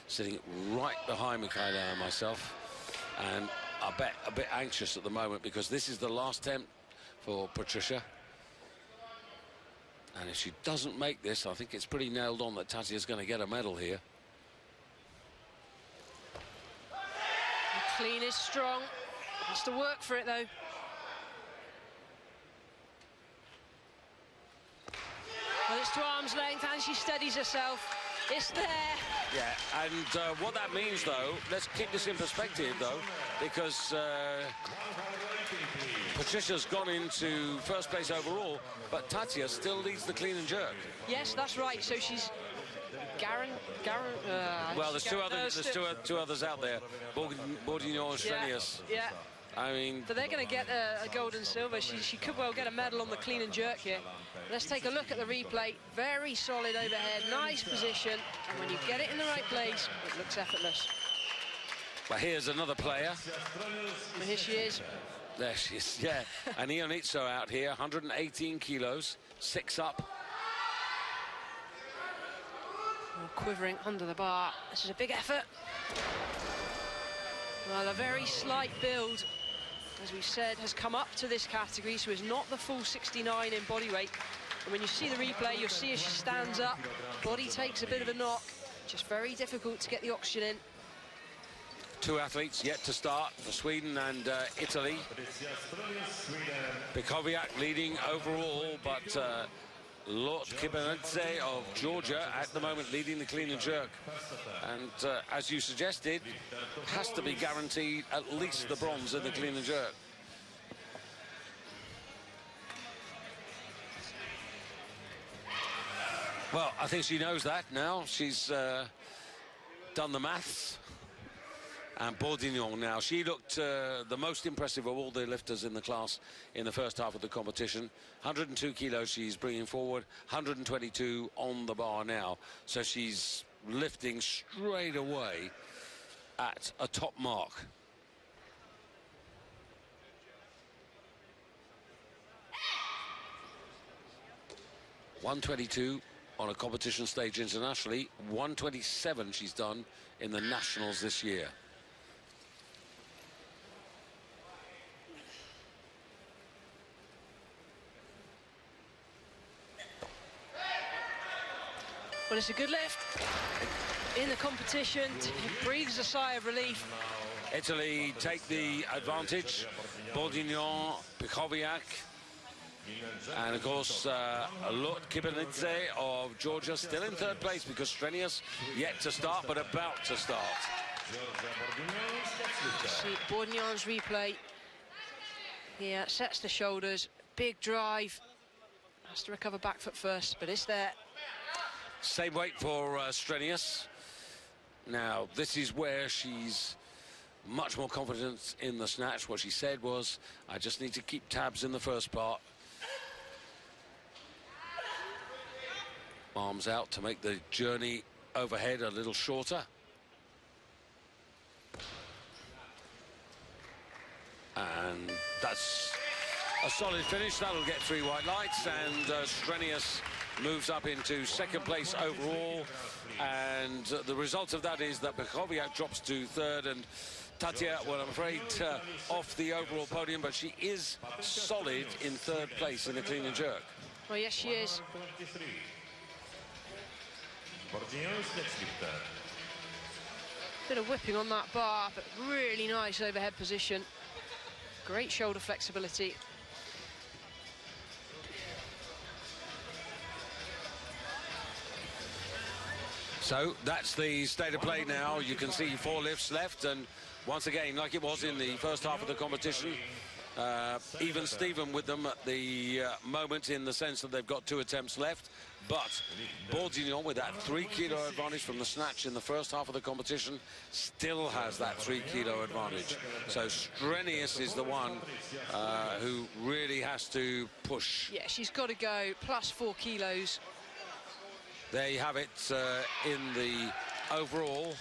sitting right behind Michaela and myself, and I bet a bit anxious at the moment because this is the last attempt for Patricia. And if she doesn't make this, I think it's pretty nailed on that Tatia's going to get a medal here. The clean is strong. Has to work for it, though. Well, it's to arm's length, and she steadies herself. It's there. Yeah, and what that means, though, let's keep this in perspective, though, because Patricia's gone into first place overall, but Tatia still leads the clean and jerk. Yes, that's right. So she's well, there's two others out there, Bourdignon and Strenius. Yeah. I mean, but they're going to get a gold and silver. She could well get a medal on the clean and jerk here. Let's take a look at the replay. Very solid overhead, nice position, and when you get it in the right place, it looks effortless. But here's another player. And here she is. There she is, yeah. And Ionitso out here, 118 kilos, 6 up. Quivering under the bar. This is a big effort. Well, a very slight build, as we said, has come up to this category, so is not the full 69 in body weight. And when you see the replay, you'll see as she stands up, body takes a bit of a knock. Just very difficult to get the oxygen in. 2 athletes yet to start for Sweden and Italy. Pikowiak leading overall, but Lord Kibanidze of Georgia at the moment leading the clean and jerk. And as you suggested, has to be guaranteed at least the bronze in the clean and jerk. Well, I think she knows that now. She's done the maths. And Bourdignon now, she looked the most impressive of all the lifters in the class in the first half of the competition. 102 kilos she's bringing forward, 122 on the bar now. So she's lifting straight away at a top mark. .122 on a competition stage internationally, 127 she's done in the nationals this year. Well, it's a good lift in the competition. It breathes a sigh of relief. Italy take the advantage. Bourdignon, Pichowiak, and of course Lot Kibanidze of Georgia still in third place because Strenius yet to start but about to start. See Bourdignon's replay. Here, sets the shoulders, big drive. Has to recover back foot first, but it's there. Same weight for Strenius. Now, this is where she's much more confident in the snatch. What she said was, I just need to keep tabs in the first part. Arms out to make the journey overhead a little shorter. And that's a solid finish. That'll get 3 white lights, and Strenius moves up into second place overall. And the result of that is that Pichowiak drops to third, and Tatia, well, I'm afraid, off the overall podium, but she is solid in third place in the clean and jerk. Well, yes, she is. Bit of whipping on that bar, but really nice overhead position. Great shoulder flexibility. So that's the state of play now. You can see 4 lifts left, and once again, like it was in the first half of the competition, even Steven with them at the moment, in the sense that they've got 2 attempts left. But Bourdignon, with that 3-kilo advantage from the snatch in the first half of the competition, still has that 3-kilo advantage. So Strenius is the one who really has to push. Yeah, she's got to go plus 4 kilos. There you have it in the overall.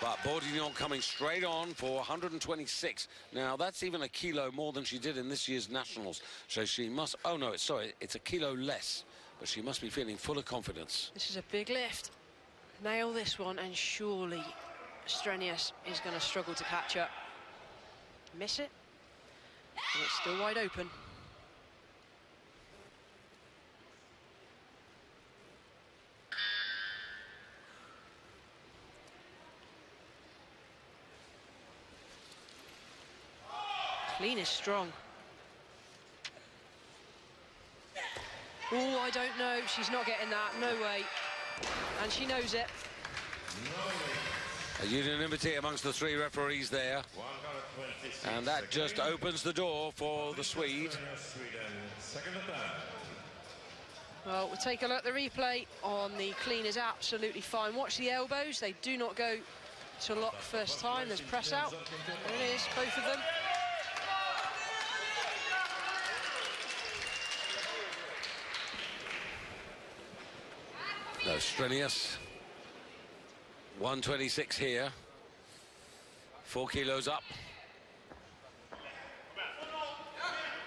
But Bourdignon coming straight on for 126. Now, that's even a kilo more than she did in this year's Nationals. So she must... Oh, no, sorry, it's a kilo less. But she must be feeling full of confidence. This is a big lift. Nail this one, and surely Strenius is going to struggle to catch up. Miss it, and it's still wide open. Clean is strong. Oh, I don't know. She's not getting that. No way. And she knows it. A unanimity amongst the 3 referees there. And that just opens the door for the Swede. Well, we'll take a look at the replay on the clean is absolutely fine. Watch the elbows. They do not go to lock first time. There's press out. There it is, both of them. No, Strenius, 126 here, 4 kilos up.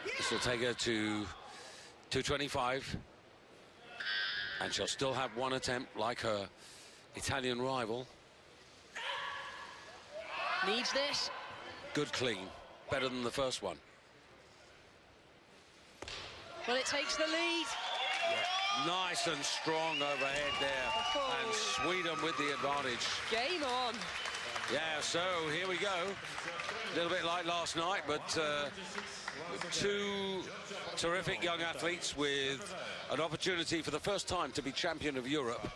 This will take her to 225, and she'll still have 1 attempt like her Italian rival. Needs this. Good clean, better than the first one. Well, it takes the lead. Yeah. Nice and strong overhead there, and Sweden with the advantage. Game on. Yeah, so here we go. A little bit like last night, but 2 terrific young athletes with an opportunity for the first time to be champion of Europe.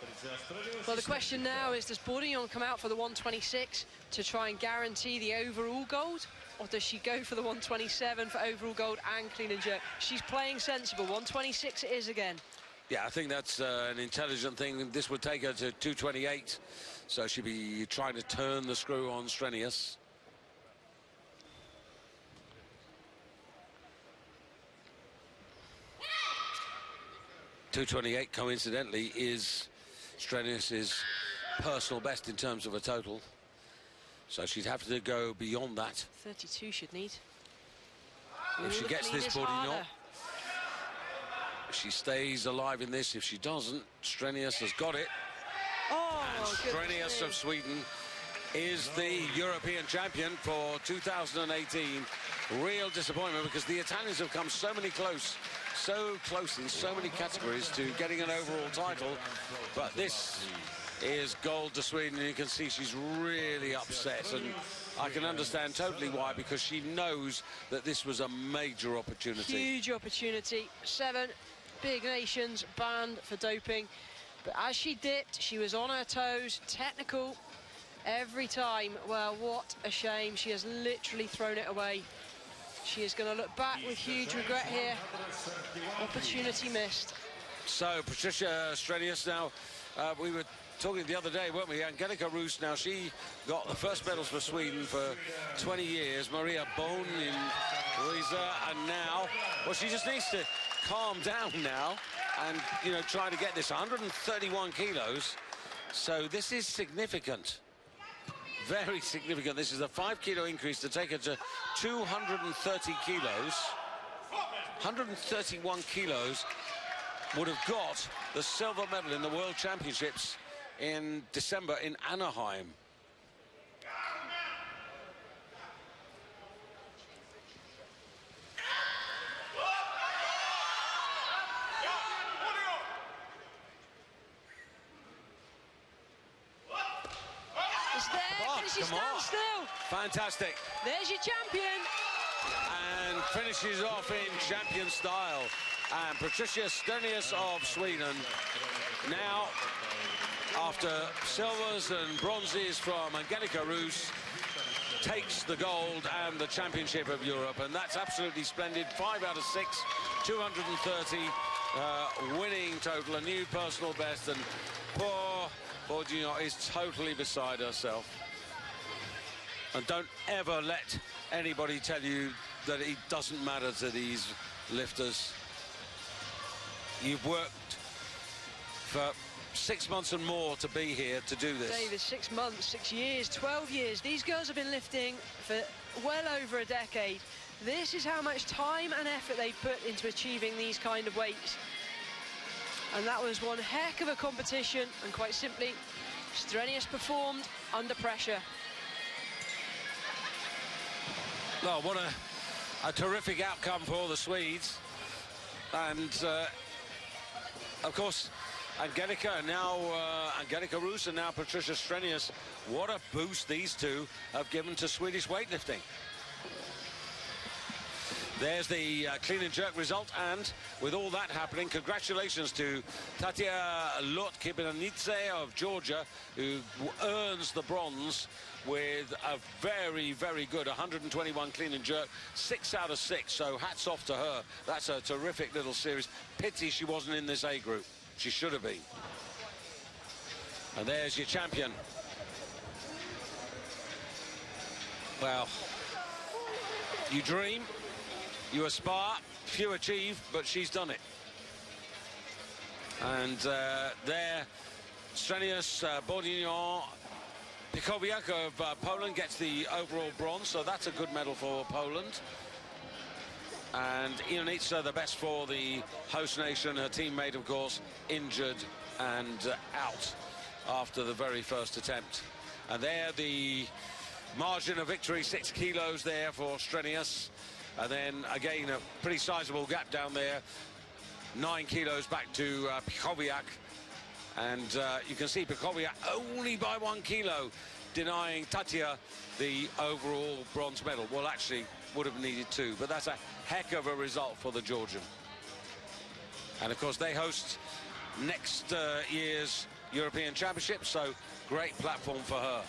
Well, the question now is, does Bourdignon come out for the 126 to try and guarantee the overall gold? Or does she go for the 127 for overall gold and clean and jerk? She's playing sensible. 126 it is again. Yeah, I think that's an intelligent thing. This would take her to 228. So she'd be trying to turn the screw on Strenius. .228, coincidentally, is Strenius's personal best in terms of a total. So she'd have to go beyond that. 32 should need. If she gets this Bourdignon, if she stays alive in this, if she doesn't, Strenius has got it. Oh, and Strenius of Sweden is the European champion for 2018. Real disappointment, because the Italians have come so many close so close in so many categories to getting an overall title, but this is gold to Sweden, and you can see she's really upset, and I can understand totally why, because she knows that this was a major opportunity. Huge opportunity. 7 big nations banned for doping, but as she dipped, she was on her toes, technical every time. Well, what a shame. She has literally thrown it away. She is going to look back with huge regret here. Opportunity missed. So Patricia Strenius now, we were talking the other day, weren't we? Angelika Roos, now she got the first medals for Sweden for 20 years. Maria Bone in Louisa, and now, well, she just needs to calm down now and, you know, try to get this 131 kilos. So this is significant. Very significant. This is a 5-kilo increase to take her to 230 kilos. 131 kilos would have got the silver medal in the World Championships in December in Anaheim. It's there. She stands still. Fantastic. There's your champion. And finishes off in champion style. And Patricia Strenius of Sweden now, after silvers and bronzes from Angelika Roos, takes the gold and the Championship of Europe, and that's absolutely splendid. 5 out of 6, 230 winning total, a new personal best, and poor Bourguignon is totally beside herself. And don't ever let anybody tell you that it doesn't matter to these lifters. You've worked for 6 months and more to be here to do this. David, 6 months, 6 years, 12 years. These girls have been lifting for well over a decade. This is how much time and effort they put into achieving these kind of weights. And that was one heck of a competition, and quite simply, Strenius performed under pressure. Oh, what a terrific outcome for the Swedes. And of course, Angelika Roos and now Patricia Strenius. What a boost these two have given to Swedish weightlifting. There's the clean and jerk result, and with all that happening, congratulations to Tatia Lotkibanidze of Georgia, who earns the bronze with a very, very good 121 clean and jerk, 6 out of 6, so hats off to her. That's a terrific little series. Pity she wasn't in this A group. She should have been. And there's your champion. Well, you dream, you aspire, few achieve, but she's done it. And there, Strenius, Bourguignon, Pikowiak of Poland gets the overall bronze, so that's a good medal for Poland. And Ionica, the best for the host nation, her teammate, of course, injured and out after the very first attempt. And there, the margin of victory, 6 kilos there for Strenius. And then, again, a pretty sizable gap down there. 9 kilos back to Pikowiak. And you can see Pikowiak only by 1 kilo denying Tatia the overall bronze medal. Well, actually, would have needed 2, but that's a heck of a result for the Georgian. And, of course, they host next year's European Championship, so great platform for her.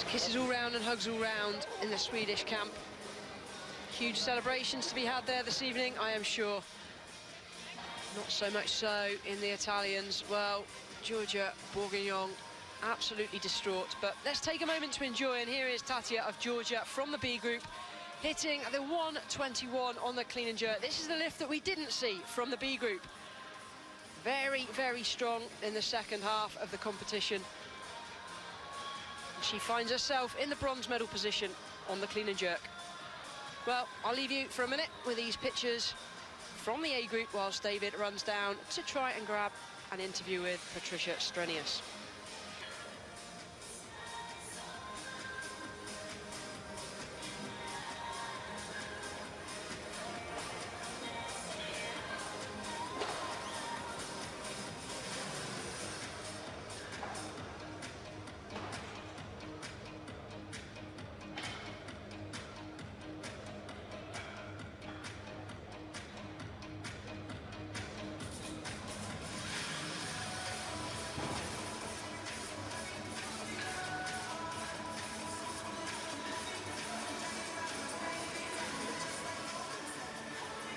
Kisses all round and hugs all round in the Swedish camp. Huge celebrations to be had there this evening, I am sure. Not so much so in the Italians. Well, Georgia Bourguignon absolutely distraught. But let's take a moment to enjoy, and here is Tatia of Georgia from the B group, hitting the 121 on the clean and jerk. This is the lift that we didn't see from the B group. Very, very strong in the second half of the competition. She finds herself in the bronze medal position on the clean and jerk. Well, I'll leave you for a minute with these pictures from the A group whilst David runs down to try and grab an interview with Patricia Strenius.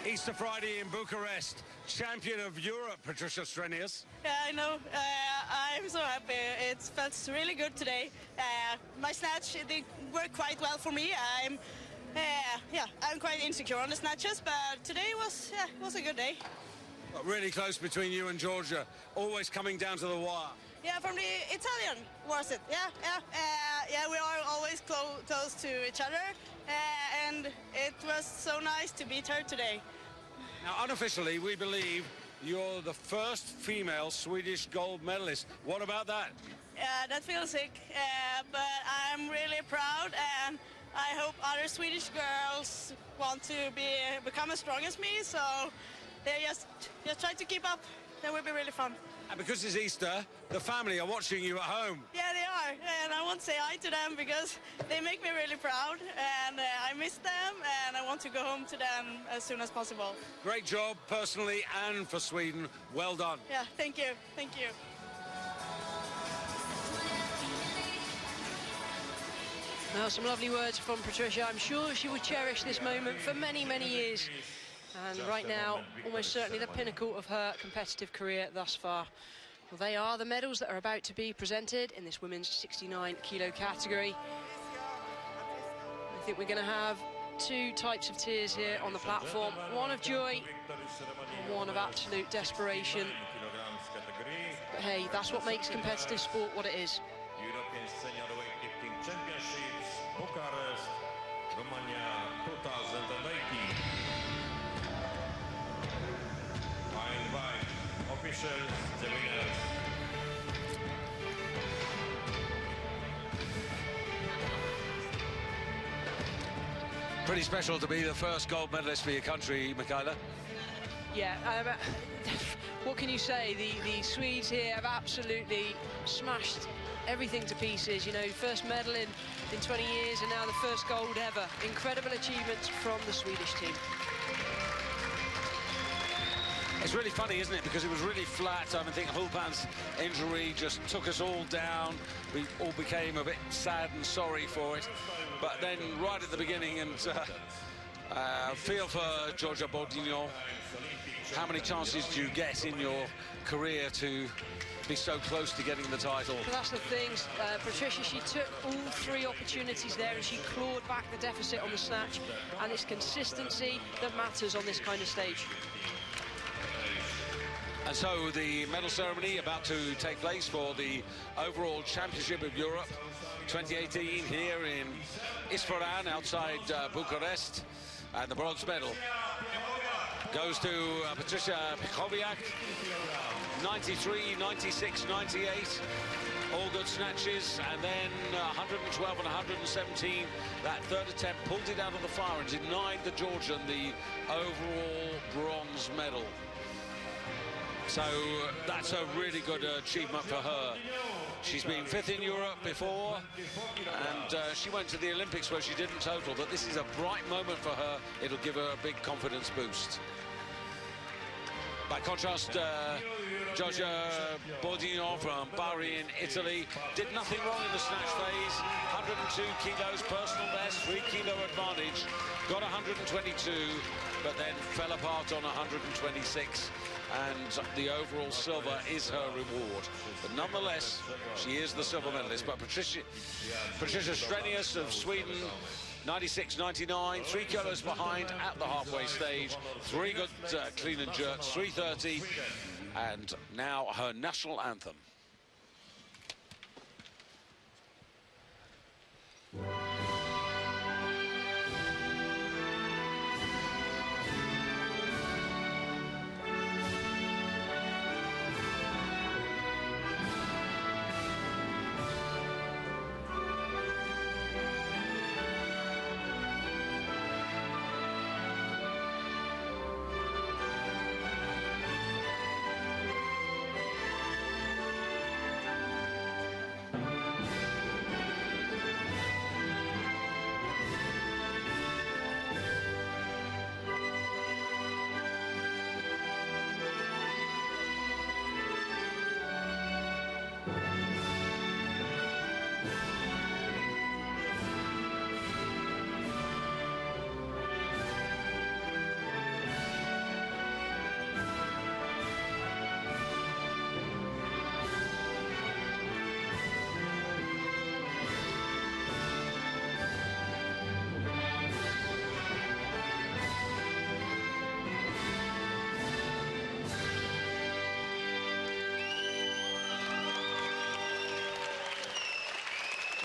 Easter Friday in Bucharest, champion of Europe, Patricia Strenius. Yeah, I know. I'm so happy. It felt really good today. My snatch, they worked quite well for me. I'm quite insecure on the snatches, but today was a good day. Really close between you and Georgia, always coming down to the wire. Yeah, from the Italian, was it? Yeah, we are always close to each other, and it was so nice to beat her today. Now, unofficially, we believe you're the first female Swedish gold medalist. What about that? Yeah, that feels sick, but I'm really proud, and I hope other Swedish girls want to become as strong as me, so they just try to keep up. That would be really fun. And because it's Easter, the family are watching you at home. Yeah, they are, and I want to say hi to them because they make me really proud, and I miss them, and I want to go home to them as soon as possible. Great job, personally and for Sweden. Well done. Yeah, thank you. Thank you. Well, some lovely words from Patricia. I'm sure she will cherish this moment for many, many years. And right now, almost certainly the pinnacle of her competitive career thus far. Well, they are the medals that are about to be presented in this women's 69-kilo category. I think we're going to have two types of tears here on the platform. One of joy and one of absolute desperation. But hey, that's what makes competitive sport what it is. European Senior Weightlifting Championships, Bucharest, Romania 2018. I invite officials, the winners. Pretty special to be the first gold medalist for your country, Michaela. Yeah, what can you say? The Swedes here have absolutely smashed everything to pieces. You know, first medal in 20 years and now the first gold ever. Incredible achievements from the Swedish team. It's really funny, isn't it? Because it was really flat. I think Hultman's injury just took us all down. We all became a bit sad and sorry for it. But then right at the beginning, and feel for Georgia Bourdignon. How many chances do you get in your career to be so close to getting the title? But that's the thing, Patricia, she took all three opportunities there and she clawed back the deficit on the snatch, and it's consistency that matters on this kind of stage. And so the medal ceremony about to take place for the overall Championship of Europe 2018 here in Isfahan outside Bucharest. And the bronze medal goes to Patricia Pichowiak, 93, 96, 98. All good snatches, and then 112 and 117. That third attempt pulled it out of the fire and denied the Georgian the overall bronze medal. So that's a really good achievement for her. She's been fifth in Europe before, and she went to the Olympics where she didn't total, but this is a bright moment for her. It'll give her a big confidence boost. By contrast, Georgia Bourdignon from Bari in Italy did nothing wrong in the snatch phase. 102 kilos personal best, 3 kilo advantage, got 122, but then fell apart on 126. And the overall silver is her reward. But nonetheless, she is the silver medalist. But Patricia Strenius of Sweden, 96.99, 3 kilos behind at the halfway stage. 3 good clean and jerks, 3:30, and now her national anthem.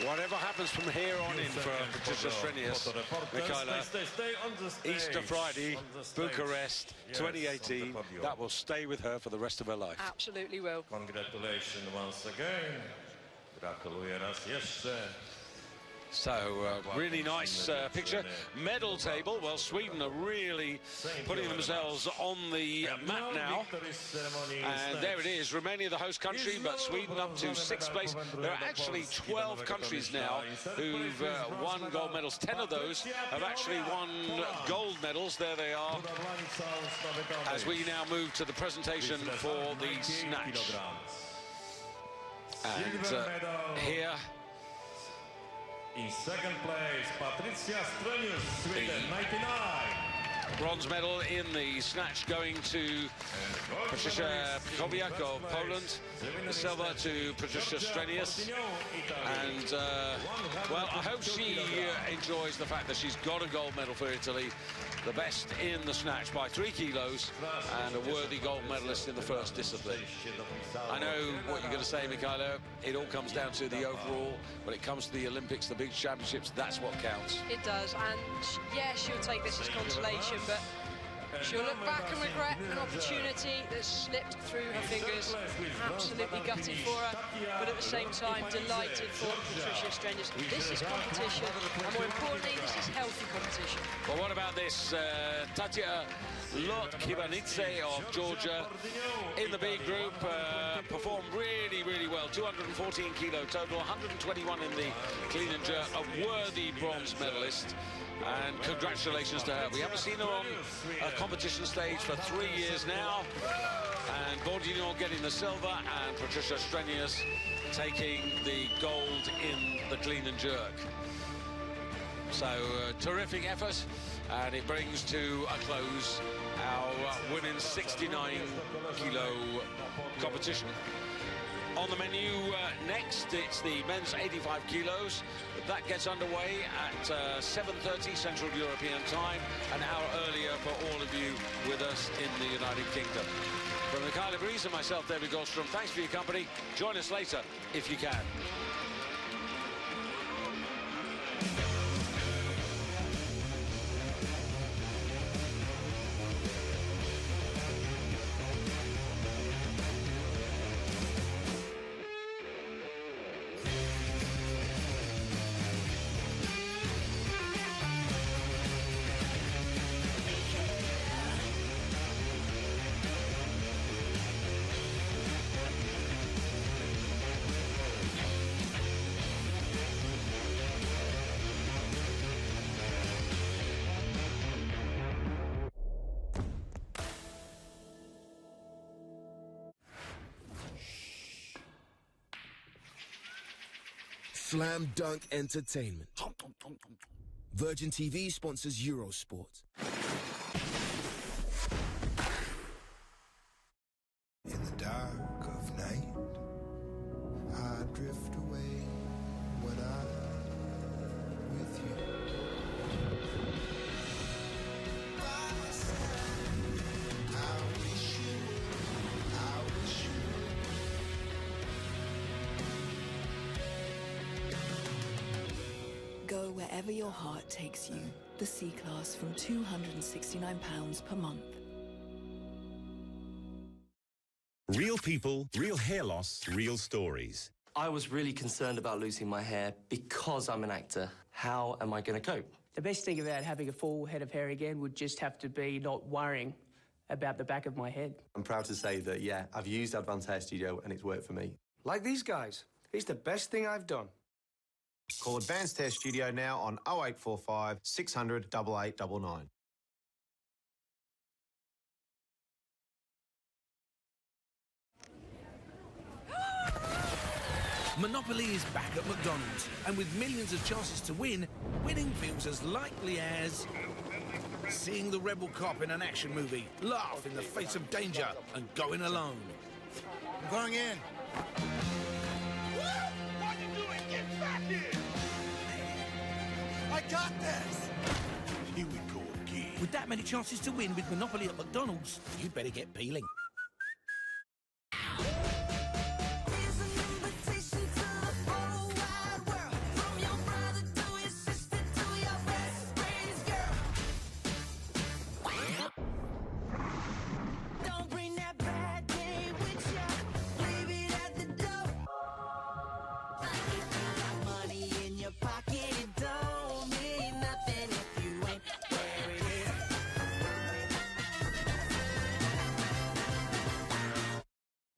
Whatever happens from here on in for Patricia Strenius, Michaela, Easter Friday, Bucharest, 2018, that will stay with her for the rest of her life. Absolutely will. Congratulations once again. Gratuluję raz jeszcze. So, really nice picture. Medal table. Well, Sweden are really putting themselves on the map now. And there it is. Romania, the host country, but Sweden up to 6th place. There are actually 12 countries now who've won gold medals. 10 of those have actually won gold medals. There they are. As we now move to the presentation for the snatch. And here... In second place, Patricia Strenius, Sweden, 99. Bronze medal in the snatch going to Patricia Kowiak of Poland. The silver to Patricia Strenius. And, well, I hope she enjoys the fact that she's got a gold medal for Italy. The best in the snatch by 3 kilos and a worthy gold medalist in the first discipline. I know what you're going to say, Michaela. It all comes down to the overall. When it comes to the Olympics, the big championships, that's what counts. It does, and yeah, she'll take this as consolation, but she'll look back and regret an opportunity that slipped through her fingers. Absolutely gutted for her, but at the same time, delighted for Patricia Strenius. This is competition, and more importantly, this is healthy competition. Well, what about this? Tatia Lot-Kibanidze of Georgia in the B group performed really, really well. 214 kilo total, 121 in the clean and jerk, a worthy bronze medalist. And congratulations to her. We haven't seen her on a competition stage for 3 years now. And Bourdignon getting the silver and Patricia Strenius taking the gold in the clean and jerk. So, terrific effort. And it brings to a close our women's 69 kilo competition. On the menu next, it's the men's 85 kilos. That gets underway at 7:30 Central European time, an hour earlier for all of you with us in the United Kingdom. From Michaela Breeze and myself, David Goldstrom, thanks for your company. Join us later if you can. Slam Dunk Entertainment. Virgin TV sponsors Eurosport. In the dark of night, I drift away when I'm with you. Go wherever your heart takes you. The C-Class from £269 per month. Real people, real hair loss, real stories. I was really concerned about losing my hair because I'm an actor. How am I going to cope? The best thing about having a full head of hair again would just have to be not worrying about the back of my head. I'm proud to say that, yeah, I've used Advanced Hair Studio and it's worked for me. Like these guys. It's the best thing I've done. Call Advanced Hair Studio now on 0845 600 8899. Monopoly is back at McDonald's, and with millions of chances to win, winning feels as likely as seeing the rebel cop in an action movie, laugh in the face of danger, and going alone. I'm going in. What are you doing? Get back here! I got this! Here we go again. With that many chances to win with Monopoly at McDonald's, you'd better get peeling.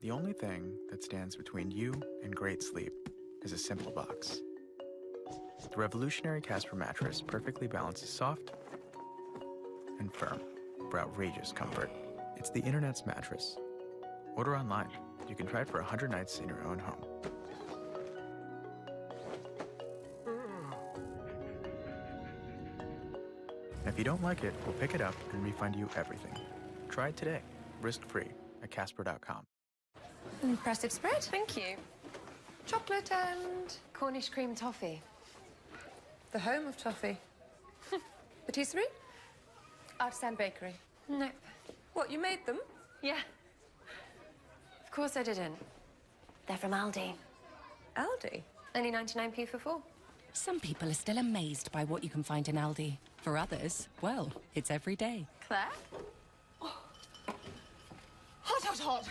The only thing that stands between you and great sleep is a simple box. The revolutionary Casper mattress perfectly balances soft and firm for outrageous comfort. It's the internet's mattress. Order online. You can try it for 100 nights in your own home. And if you don't like it, we'll pick it up and refund you everything. Try it today, risk-free, at Casper.com. Impressive spread. Thank you. Chocolate and Cornish cream toffee. The home of toffee. Patisserie? Artisan bakery. Nope. What, you made them? Yeah. Of course I didn't. They're from Aldi. Aldi? Only 99p for 4. Some people are still amazed by what you can find in Aldi. For others, well, it's every day. Claire? Oh. Hot, hot, hot.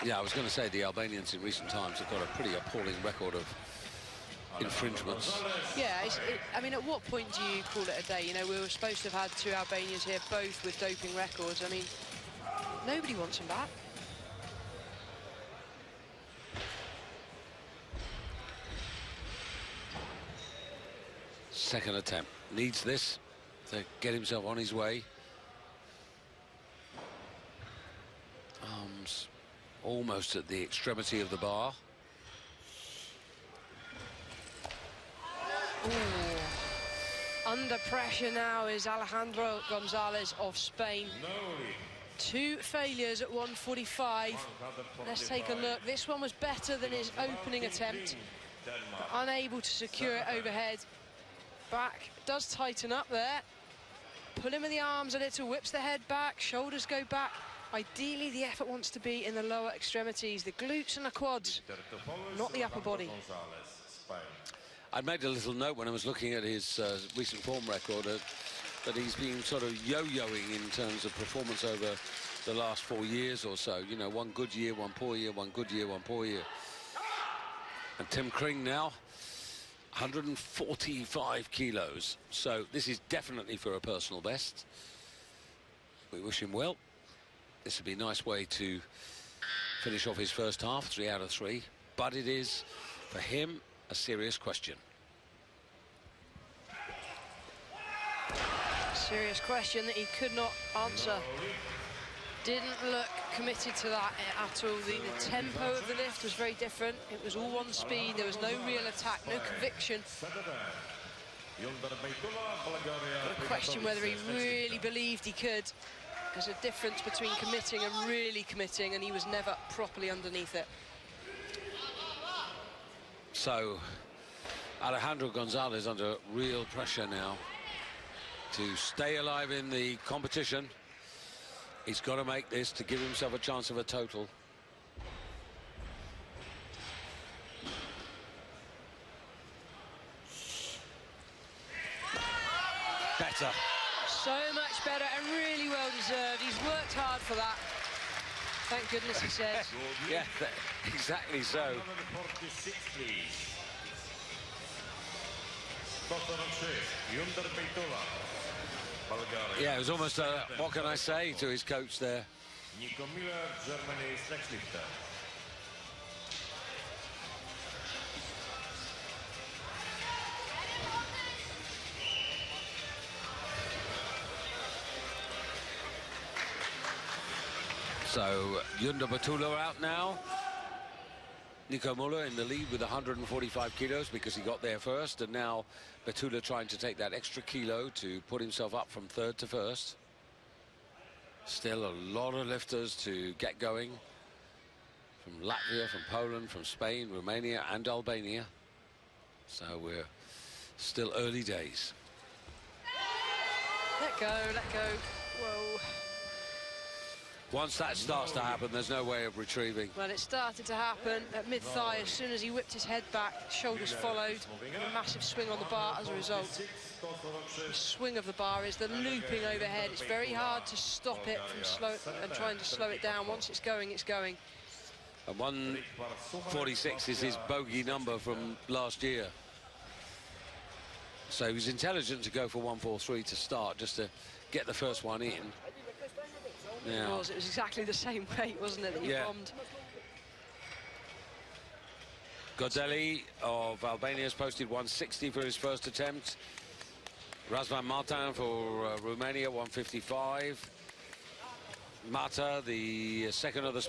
Yeah, I was going to say the Albanians in recent times have got a pretty appalling record of infringements. Yeah, I mean, at what point do you call it a day? You know, we were supposed to have had 2 Albanians here, both with doping records. I mean, nobody wants them back. Second attempt. Needs this to get himself on his way. Arms almost at the extremity of the bar. Ooh. Under pressure now is Alejandro Gonzalez of Spain. 2 failures at 145. Let's take a look. This one was better than his opening attempt. But unable to secure it overhead. Back does tighten up there. Pull him in the arms a little, whips the head back, shoulders go back. Ideally, the effort wants to be in the lower extremities, the glutes and the quads, not the upper body. I made a little note when I was looking at his recent form record that he's been sort of yo-yoing in terms of performance over the last 4 years or so. You know, one good year, one poor year, one good year, one poor year. And Tim Kring now, 145 kilos. So this is definitely for a personal best. We wish him well. This would be a nice way to finish off his first half, 3 out of 3. But it is, for him, a serious question. Serious question that he could not answer. Didn't look committed to that at all. The tempo of the lift was very different. It was all one speed. There was no real attack, no conviction. A question whether he really believed he could. There's a difference between committing and really committing, and he was never properly underneath it. So Alejandro Gonzalez under real pressure now to stay alive in the competition. He's got to make this to give himself a chance of a total. Better. So much better and really well deserved. He's worked hard for that. Thank goodness, he says. Yeah, exactly so. Yeah, it was almost a, what can I say, to his coach there. Nico Miller, Germany, Slexlifter. So Yunda Batula out now. Nico Muller in the lead with 145 kilos because he got there first, and now Batula trying to take that extra kilo to put himself up from 3rd to 1st. Still a lot of lifters to get going from Latvia, from Poland, from Spain, Romania and Albania. So we're still early days. Let go, let go. Whoa. Once that starts to happen, there's no way of retrieving. Well, it started to happen at mid-thigh. As soon as he whipped his head back, shoulders followed, and a massive swing on the bar as a result. The swing of the bar is the looping overhead. It's very hard to stop it from trying to slow it down. Once it's going, it's going. And 146 is his bogey number from last year. So he was intelligent to go for 143 to start, just to get the first one in. It was exactly the same weight, wasn't it, that he bombed? Godeli of Albania has posted 160 for his first attempt. Razvan Martin for Romania, 155. Mata, the second of the